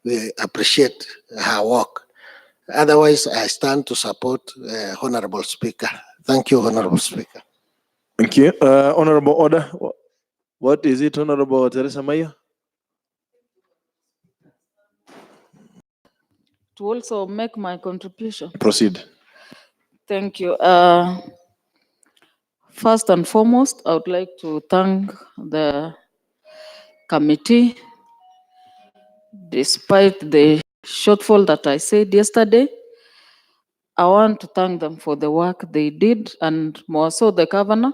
we appreciate her work. Otherwise, I stand to support Honorable Speaker. Thank you, Honorable Speaker. Thank you. Honorable Order. What is it, Honorable Teresa Maya? To also make my contribution. Proceed. Thank you. First and foremost, I would like to thank the committee. Despite the shortfall that I said yesterday, I want to thank them for the work they did, and more so the governor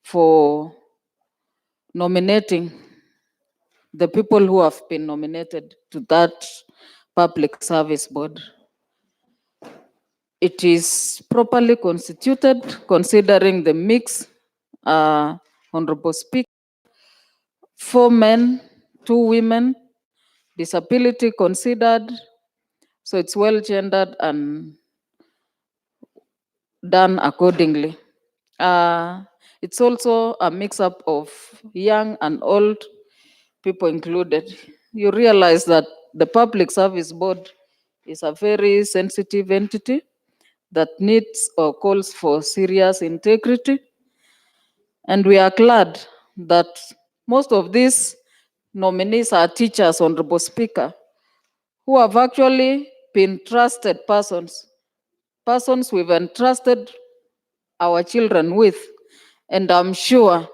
for nominating the people who have been nominated to that public service board. It is properly constituted considering the mix, Honorable Speaker, 4 men, 2 women, disability considered, so it's well gendered and done accordingly. It's also a mix-up of young and old people included. You realize that the Public Service Board is a very sensitive entity that needs or calls for serious integrity. And we are glad that most of these nominees are teachers, Honorable Speaker, who have actually been trusted persons we've entrusted our children with. And I'm sure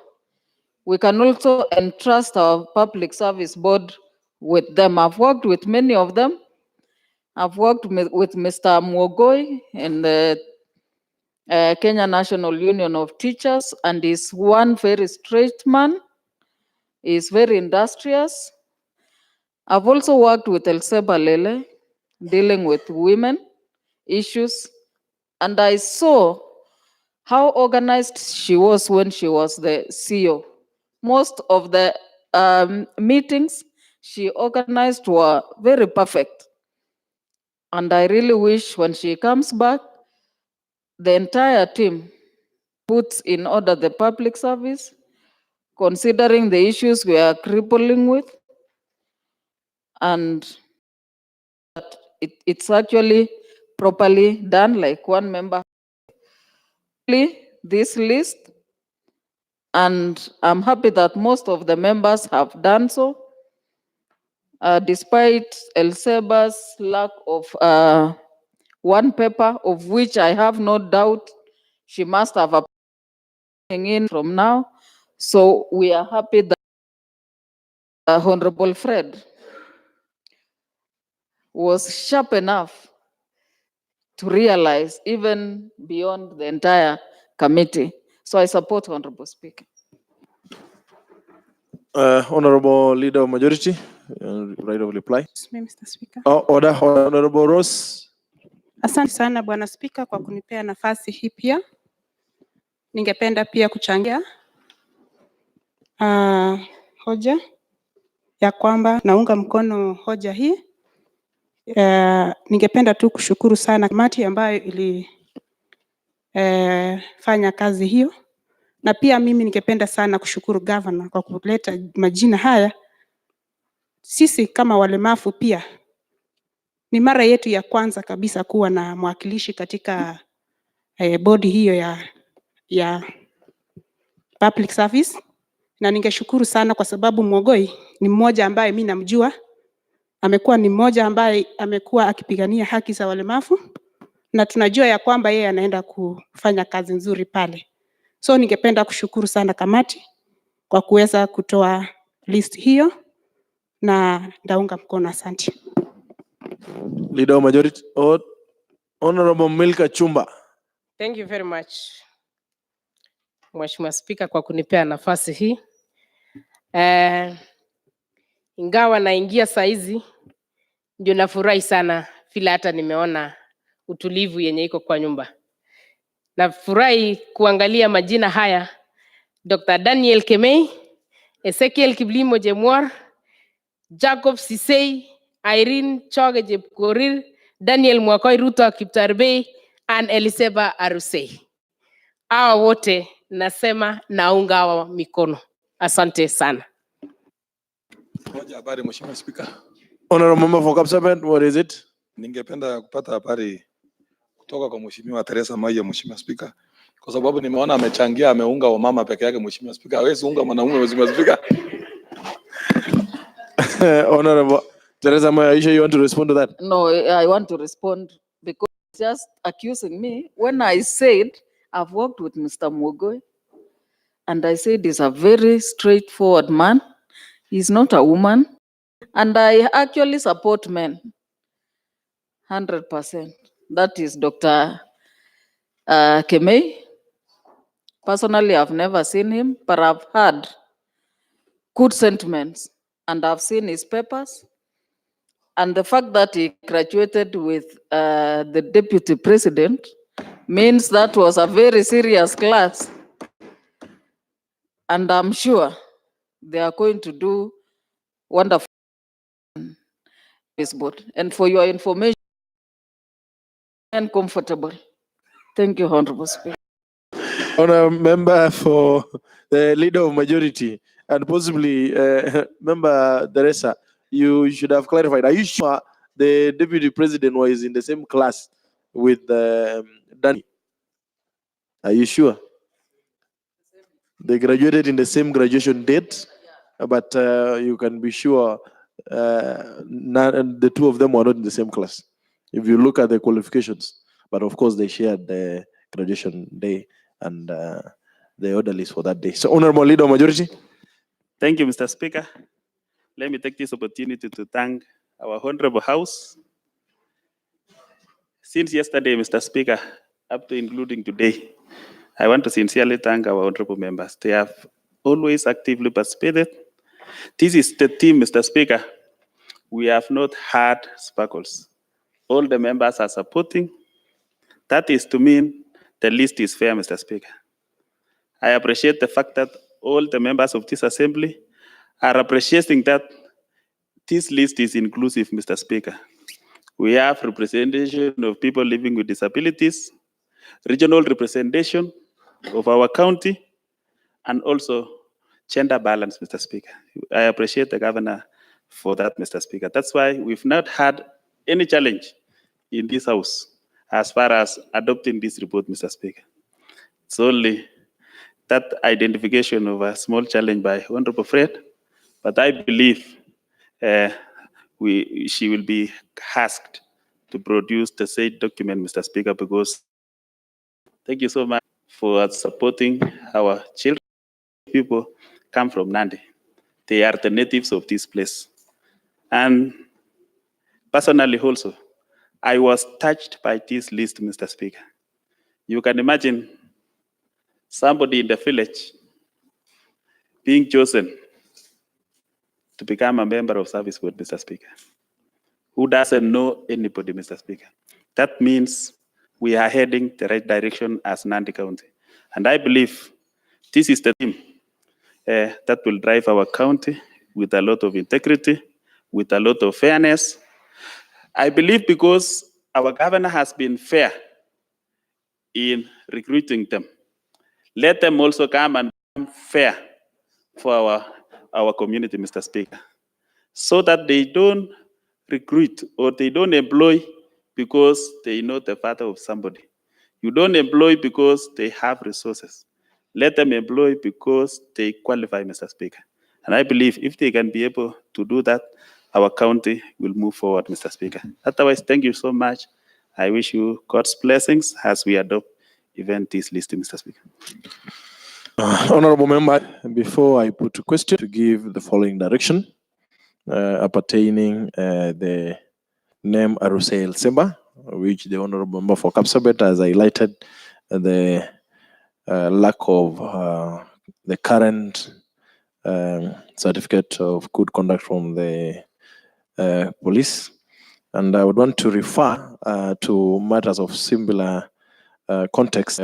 we can also entrust our Public Service Board with them. I've worked with many of them. I've worked with Mr. Mwogoi in the Kenya National Union of Teachers, and he's one very straight man. He's very industrious. I've also worked with El Seba Lele, dealing with women issues, and I saw how organized she was when she was the CEO. Most of the meetings she organized were very perfect. And I really wish when she comes back, the entire team puts in order the public service, considering the issues we are crippling with, and it's actually properly done, like one member. This list, and I'm happy that most of the members have done so. despite Elseba's lack of one paper, of which I have no doubt she must have a in from now. So we are happy that Honorable Fred was sharp enough to realize even beyond the entire committee. So I support Honorable Speaker. Honorable Leader of Majority, right of reply. Mr. Speaker. Order, Honorable Rose. Asante sana Bwana Spika kwa kunipea nafasi hii pia. Ningependa pia kuchangia hoja ya kwamba naunga mkono hoja hii. Ningependa tu kushukuru sana kamati ambayo ili fanya kazi hiyo, na pia mimi ningependa sana kushukuru governor kwa kuleta majina haya. Sisi kama walemavu pia ni mara yetu ya kwanza kabisa kuwa na mwakilishi katika bodi hiyo ya public service, na ningeshukuru sana kwa sababu Mogoi ni mmoja ambaye mimi namjua, amekuwa ni mmoja ambaye amekuwa akipigania haki za walemavu, na tunajua ya kwamba yeye anaenda kufanya kazi nzuri pale. So ningependa kushukuru sana kamati kwa kuweza kutoa list hiyo, na ndaunga mkono. Asante. Leader of Majority, Honorable Milka Chumba. Thank you very much, Mheshimiwa Spika, kwa kunipea nafasi hii. Ingawa naingia saizi, ndio nafurahi sana vile hata nimeona utulivu yenye iko kwa nyumba. Nafurahi kuangalia majina haya: Dr. Daniel Kemei, Ezekiel Kiblimo Jemwar, Jacob Sisei, Irene Choge Jepkorir, Daniel Mwakoi Ruto Kiptarbei, and Eliseba Arusei. Hawa wote nasema naunga hawa mikono. Asante sana. Moja habari Mheshimiwa Spika. Honorable Member for Kapsabet, what is it? Ningependa kupata habari kutoka kwa Mheshimiwa Teresa Maiya, Mheshimiwa Spika, kwa sababu nimeona amechangia, ameunga wamama peke yake. Mheshimiwa Spika, hawezi unga mwanaume. Mheshimiwa Spika. Honorable Teresa Maiya, are you sure you want to respond to that? No, I want to respond because just accusing me when I said I've worked with Mr. Mogoi, and I said he's a very straightforward man. He's not a woman, and I actually support men 100%. That is Dr. Kemei. Personally, I've never seen him, but I've heard good sentiments, and I've seen his papers. And the fact that he graduated with the deputy president means that was a very serious class. And I'm sure they are going to do wonderful this board. And for your information, and comfortable. Thank you, Honorable Speaker. Honorable Member for the Leader of Majority and possibly Member Teresa, you should have clarified. Are you sure the Deputy President was in the same class with Danny? Are you sure? They graduated in the same graduation date, but you can be sure the two of them were not in the same class. If you look at the qualifications, but of course they shared the graduation day and the order list for that day. So, Honorable Leader of Majority. Thank you, Mr. Speaker. Let me take this opportunity to thank our Honorable House. Since yesterday, Mr. Speaker, up to including today, I want to sincerely thank our honorable members. They have always actively participated. This is the team, Mr. Speaker. We have not had sparkles. All the members are supporting. That is to mean the list is fair, Mr. Speaker. I appreciate the fact that all the members of this assembly are appreciating that this list is inclusive, Mr. Speaker. We have representation of people living with disabilities, regional representation of our county, and also gender balance, Mr. Speaker. I appreciate the governor for that, Mr. Speaker. That's why we've not had any challenge in this house as far as adopting this report, Mr. Speaker. It's only that identification of a small challenge by Honorable Fred, but I believe she will be asked to produce the said document, Mr. Speaker, because thank you so much for supporting our children. People come from Nandi. They are the natives of this place. And personally also, I was touched by this list, Mr. Speaker. You can imagine somebody in the village being chosen to become a member of service board, Mr. Speaker, who doesn't know anybody, Mr. Speaker. That means we are heading the right direction as Nandi County. And I believe this is the team that will drive our county with a lot of integrity, with a lot of fairness. I believe because our governor has been fair in recruiting them. Let them also come and be fair for our community, Mr. Speaker, so that they don't recruit or they don't employ because they know the father of somebody. You don't employ because they have resources. Let them employ because they qualify, Mr. Speaker. And I believe if they can be able to do that, our county will move forward, Mr. Speaker. Otherwise, thank you so much. I wish you God's blessings as we adopt even this list, Mr. Speaker. Honorable member, before I put a question, to give the following direction appertaining the name Arusel Semba, which the honorable member for Kapsabet has highlighted the lack of the current certificate of good conduct from the police. And I would want to refer to matters of similar context.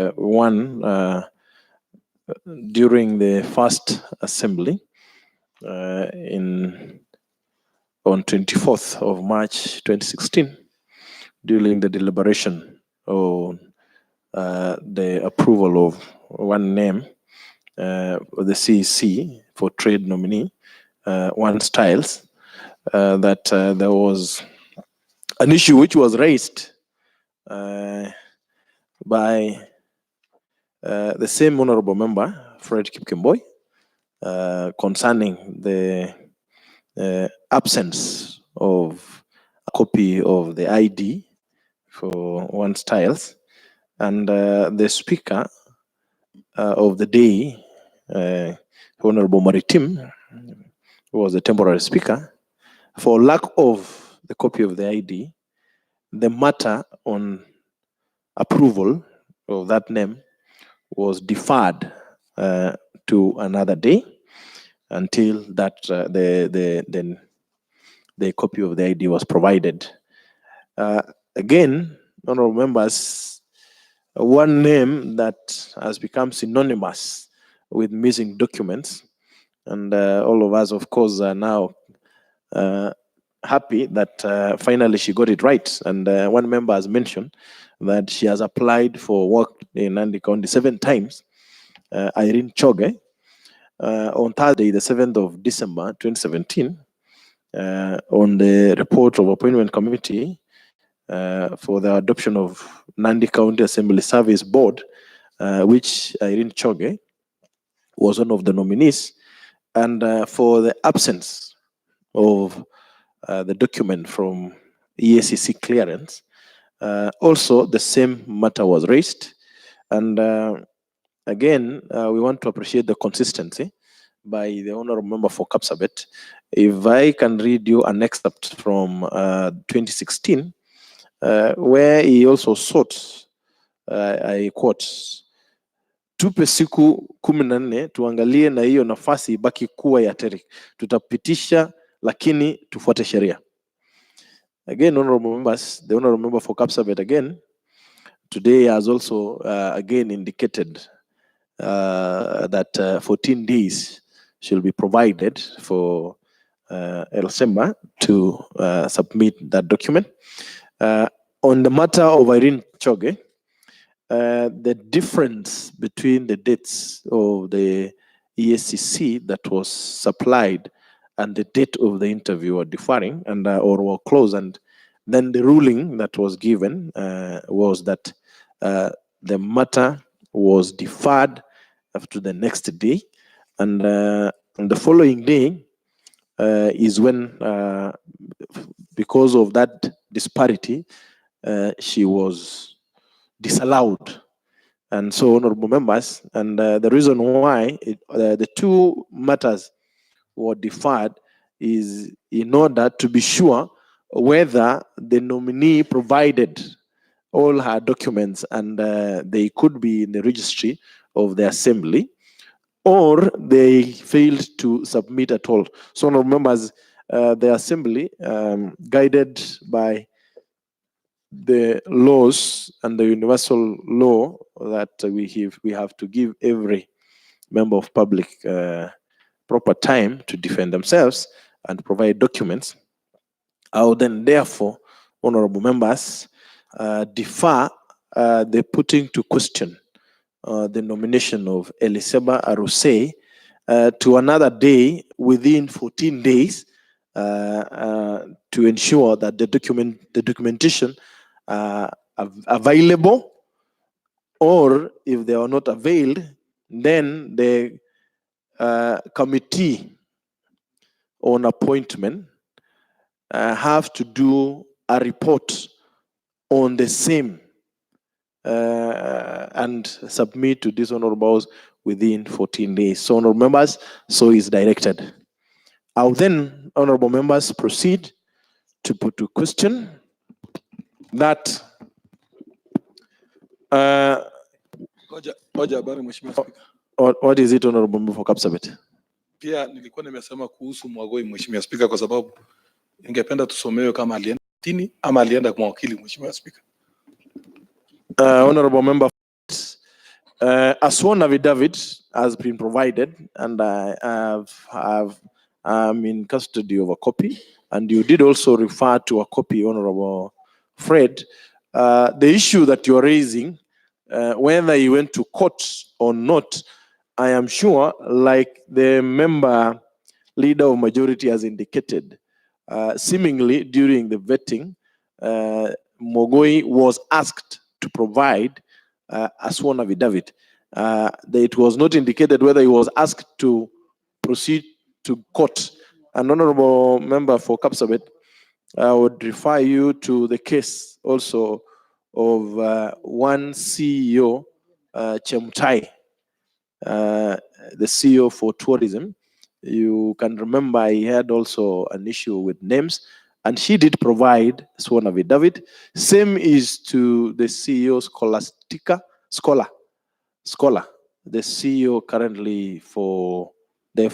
During the first assembly on 24th of March 2016, during the deliberation on the approval of one name, the CEC for trade nominee, One Styles, that there was an issue which was raised by the same honorable member, Fred Kipkemboi, concerning the absence of a copy of the ID for One Styles, and the speaker of the day, Honorable Maritim, who was the temporary speaker, for lack of the copy of the ID, the matter on approval of that name was deferred to another day until that the copy of the ID was provided. Again, honorable members, one name that has become synonymous with missing documents, and all of us, of course, are now happy that finally she got it right. And one member has mentioned that she has applied for work in Nandi County 7 times. Irene Choge, on Thursday, the 7th of December 2017, on the report of appointment committee for the adoption of Nandi County Assembly Service Board, which Irene Choge was one of the nominees, and for the absence of the document from EACC clearance, also the same matter was raised. And again, we want to appreciate the consistency by the honorable member for Kapsabet. If I can read you an excerpt from 2016, where he also sought, I quote, tupe siku 14 tuangalie na hiyo nafasi ibaki kuwa ya TERIC. Tutapitisha lakini tufuate sheria. Again, honorable members, the honorable member for Kapsabet again, today has also again indicated that 14 days shall be provided for El Semba to submit that document. On the matter of Irene Choge, the difference between the dates of the EACC that was supplied and the date of the interview are differing and or were close, and then the ruling that was given was that the matter was deferred to the next day, and on the following day is when, because of that disparity, she was disallowed. And so, honorable members, and the reason why the two matters were deferred is in order to be sure whether the nominee provided all her documents and they could be in the registry of the assembly, or they failed to submit at all. So, honorable members, the assembly, guided by the laws and the universal law that we have to give every member of public proper time to defend themselves and provide documents. I will then therefore, honorable members, defer the putting to question the nomination of Eliseba Aruse to another day within 14 days to ensure that the documentation available, or if they are not availed, then the committee on appointment have to do a report on the same and submit to these honorables within 14 days. So, honorable members, so is directed. I'll then, honorable members, proceed to put to question that what is it, honorable member for Kapsabet? Pia nilikuwa nimesema kuhusu Mwagoi, Mheshimiwa Spika, kwa sababu ningependa tusomewe kama alienda tini ama alienda kwa wakili, Mheshimiwa Spika. Honorable member, a sworn affidavit has been provided, and I'm in custody of a copy, and you did also refer to a copy, Honorable Fred. The issue that you're raising, whether you went to court or not, I am sure, like the member leader of majority has indicated, seemingly during the vetting, Mogoi was asked to provide a sworn affidavit. It was not indicated whether he was asked to proceed to court. An honorable member for Kapsabet, I would refer you to the case also of one CEO, Chemtai, the CEO for tourism. You can remember he had also an issue with names, and she did provide sworn affidavit. Same is to the CEO Scholar, the CEO currently for the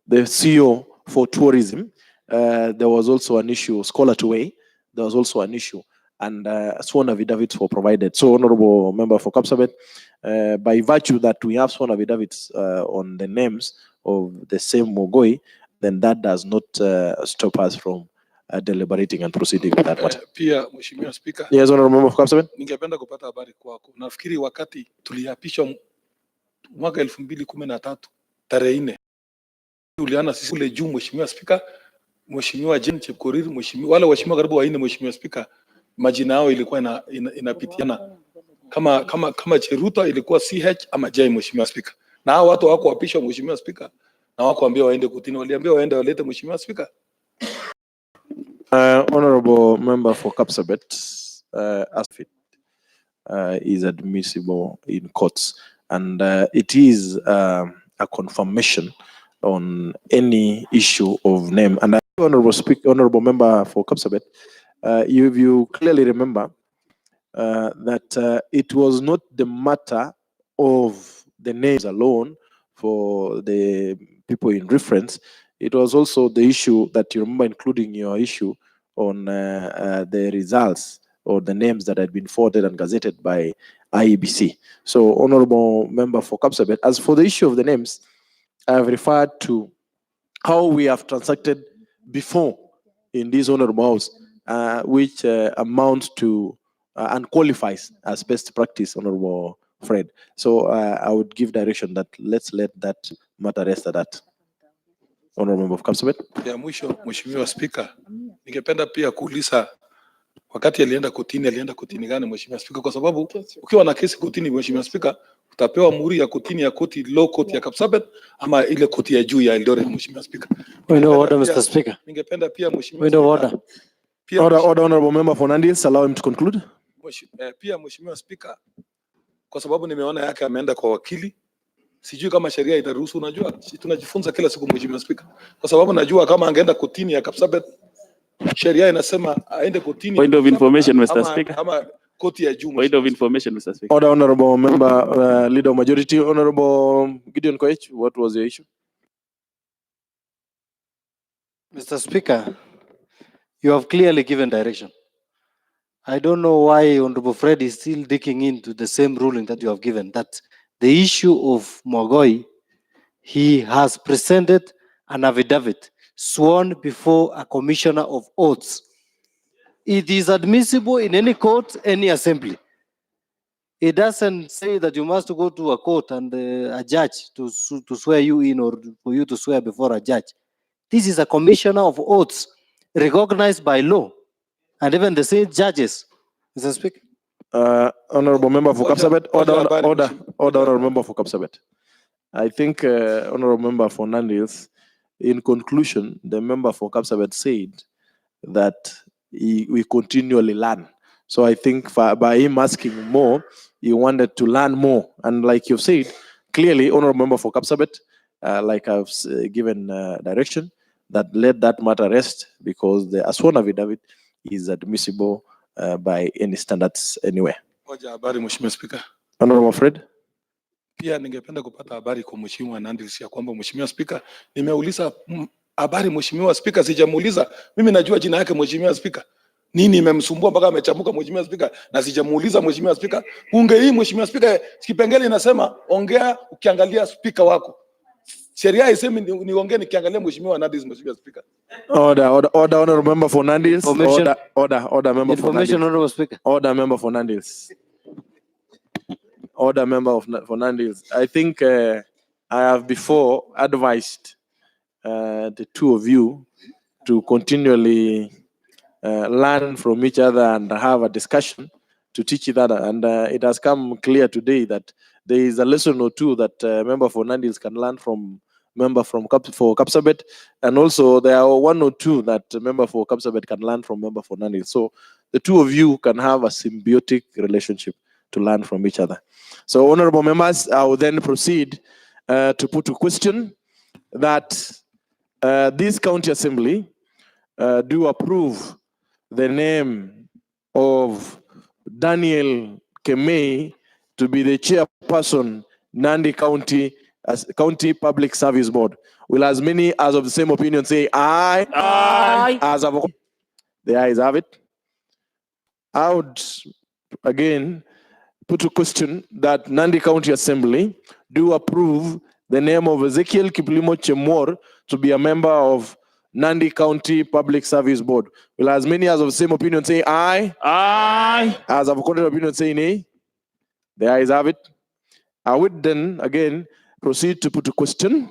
CEO for tourism. There was also an issue, Scholar to Way, there was also an issue, and sworn affidavits were provided. So, honorable member for Kapsabet, by virtue that we have sworn affidavits on the names of the same Mogoi, then that does not stop us from deliberating and proceeding with that matter. Pia Mheshimiwa Spika. Yes, honorable member for Kapsabet. Ningependa kupata habari kwako. Nafikiri wakati tuliapishwa mwaka 2013 tarehe 4 uliana sisi kule juu, Mheshimiwa Spika, Mheshimiwa Jen Chepkorir, Mheshimiwa wale waheshimiwa karibu waine, Mheshimiwa Spika, majina yao ilikuwa inapitiana kama Cheruta ilikuwa CH ama J, Mheshimiwa Spika. Na hao watu wako wapishwa, Mheshimiwa Spika, na wako ambia waende kutini, waliambia waende walete, Mheshimiwa Spika. Honorable member for Kapsabet, as fit is admissible in courts, and it is a confirmation on any issue of name. And honorable member for Kapsabet, you clearly remember that it was not the matter of the names alone for the people in reference. It was also the issue that you remember, including your issue on the results or the names that had been forwarded and gazetted by IEBC. So, honorable member for Kapsabet, as for the issue of the names, I have referred to how we have transacted before in this honorable house, which amounts to and qualifies as best practice, honorable Fred. So I would give direction that let's let that matter rest at that. Honorable member of Kapsabet. Ya mwisho, Mheshimiwa Spika, ningependa pia kuuliza wakati alienda kotini gani, Mheshimiwa Spika, kwa sababu ukiwa na kesi kotini, Mheshimiwa Spika, utapewa muhuri ya kotini ya koti low court ya Kapsabet ama ile koti ya juu ya Eldoret, Mheshimiwa Spika. Point of order, Mr. Speaker. Ningependa pia Mheshimiwa Point of Spika, order. pia Order, honorable member for Nandi, allow him to conclude. pia Mheshimiwa Spika, kwa sababu nimeona yake ameenda kwa wakili, sijui kama sheria itaruhusu. Unajua tunajifunza kila siku Mheshimiwa Spika, kwa sababu najua kama angeenda kotini ya Kapsabet sheria inasema aende kotini. Point of information, Mr. Speaker. Ama koti ya juu. Point of information, Mr. Speaker. Order, honorable member, leader of majority, honorable Gideon Koech, what was the issue? Mr. Speaker, you have clearly given direction. I don't know why Honorable Fred is still digging into the same ruling that you have given, that the issue of Mogoi, he has presented an affidavit sworn before a commissioner of oaths. It is admissible in any court, any assembly. It doesn't say that you must go to a court and a judge to swear you in or for you to swear before a judge. This is a commissioner of oaths recognized by law, and even the same judges. Mr. Speaker. Honorable member for Kapsabet, order, honorable member for Kapsabet. I think honorable member for Nandils, in conclusion, the member for Kapsabet said that we continually learn. So I think by him asking more, he wanted to learn more. And like you've said, clearly, honorable member for Kapsabet, like I've given direction, that let that matter rest because the sworn affidavit is admissible by any standards anywhere. Moja habari Mheshimiwa Spika. Honorable Fred. Pia ningependa kupata habari kwa Mheshimiwa Nandi ya kwamba Mheshimiwa Spika, nimeuliza habari Mheshimiwa Spika, sijamuuliza. Mimi najua jina yake Mheshimiwa Spika. Nini imemsumbua mpaka amechamuka Mheshimiwa Spika na sijamuuliza Mheshimiwa Spika? Bunge hii Mheshimiwa Spika, kipengele inasema ongea ukiangalia spika wako. Sheria haisemi niongee nikiangalia Mheshimiwa Nandi, Mheshimiwa Spika. Order, honorable member for Nandils. Order, member for Nandils. Honorable Speaker. Order, member for Nandils. Order, member for Nandils. I think I have before advised the two of you to continually learn from each other and have a discussion to teach each other. And it has come clear today that there is a lesson or two that member for Nandils can learn from member for Kapsabet, and also there are one or two that member for Kapsabet can learn from member for Nandils. So the two of you can have a symbiotic relationship to learn from each other. So honorable members, I will then proceed to put a question that this county assembly do approve the name of Daniel Kemei to be the chairperson, Nandi County as County Public Service Board. Will as many as of the same opinion say aye? Aye. As of the ayes have it. I would again put a question that Nandi County Assembly do approve the name of Ezekiel Kiplimo Chemor to be a member of Nandi County Public Service Board. Will as many as of the same opinion say aye? Aye. As of a contrary opinion say nay? The ayes have it. I would then again proceed to put a question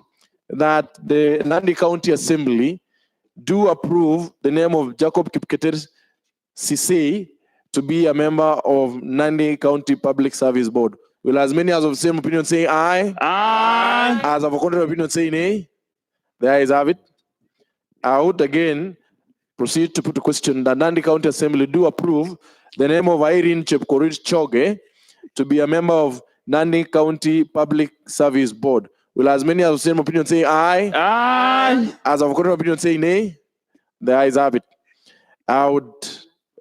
that the Nandi County Assembly do approve the name of Jacob Kipketer Sisei to be a member of Nandi County Public Service Board. Will as many as of the same opinion say aye? Aye. As of a contrary opinion say nay? The ayes have it. I would again proceed to put a question that Nandi County Assembly do approve the name of Irene Chepkorir Choge to be a member of Nandi County Public Service Board. Will as many as the same opinion say aye? Aye. As of a contrary opinion say nay? The ayes have it. I would,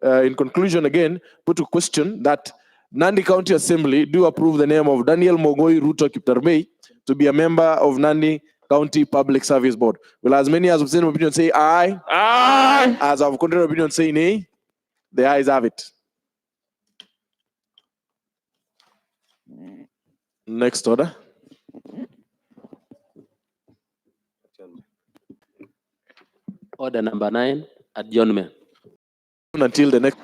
in conclusion again, put a question that Nandi County Assembly do approve the name of Daniel Mogoi Ruto Kiptarbei to be a member of Nandi County Public Service Board. Will as many as of the same opinion say aye? Aye. As of contrary opinion say nay? The ayes have it. Next order. Order number 9, adjournment. Until the next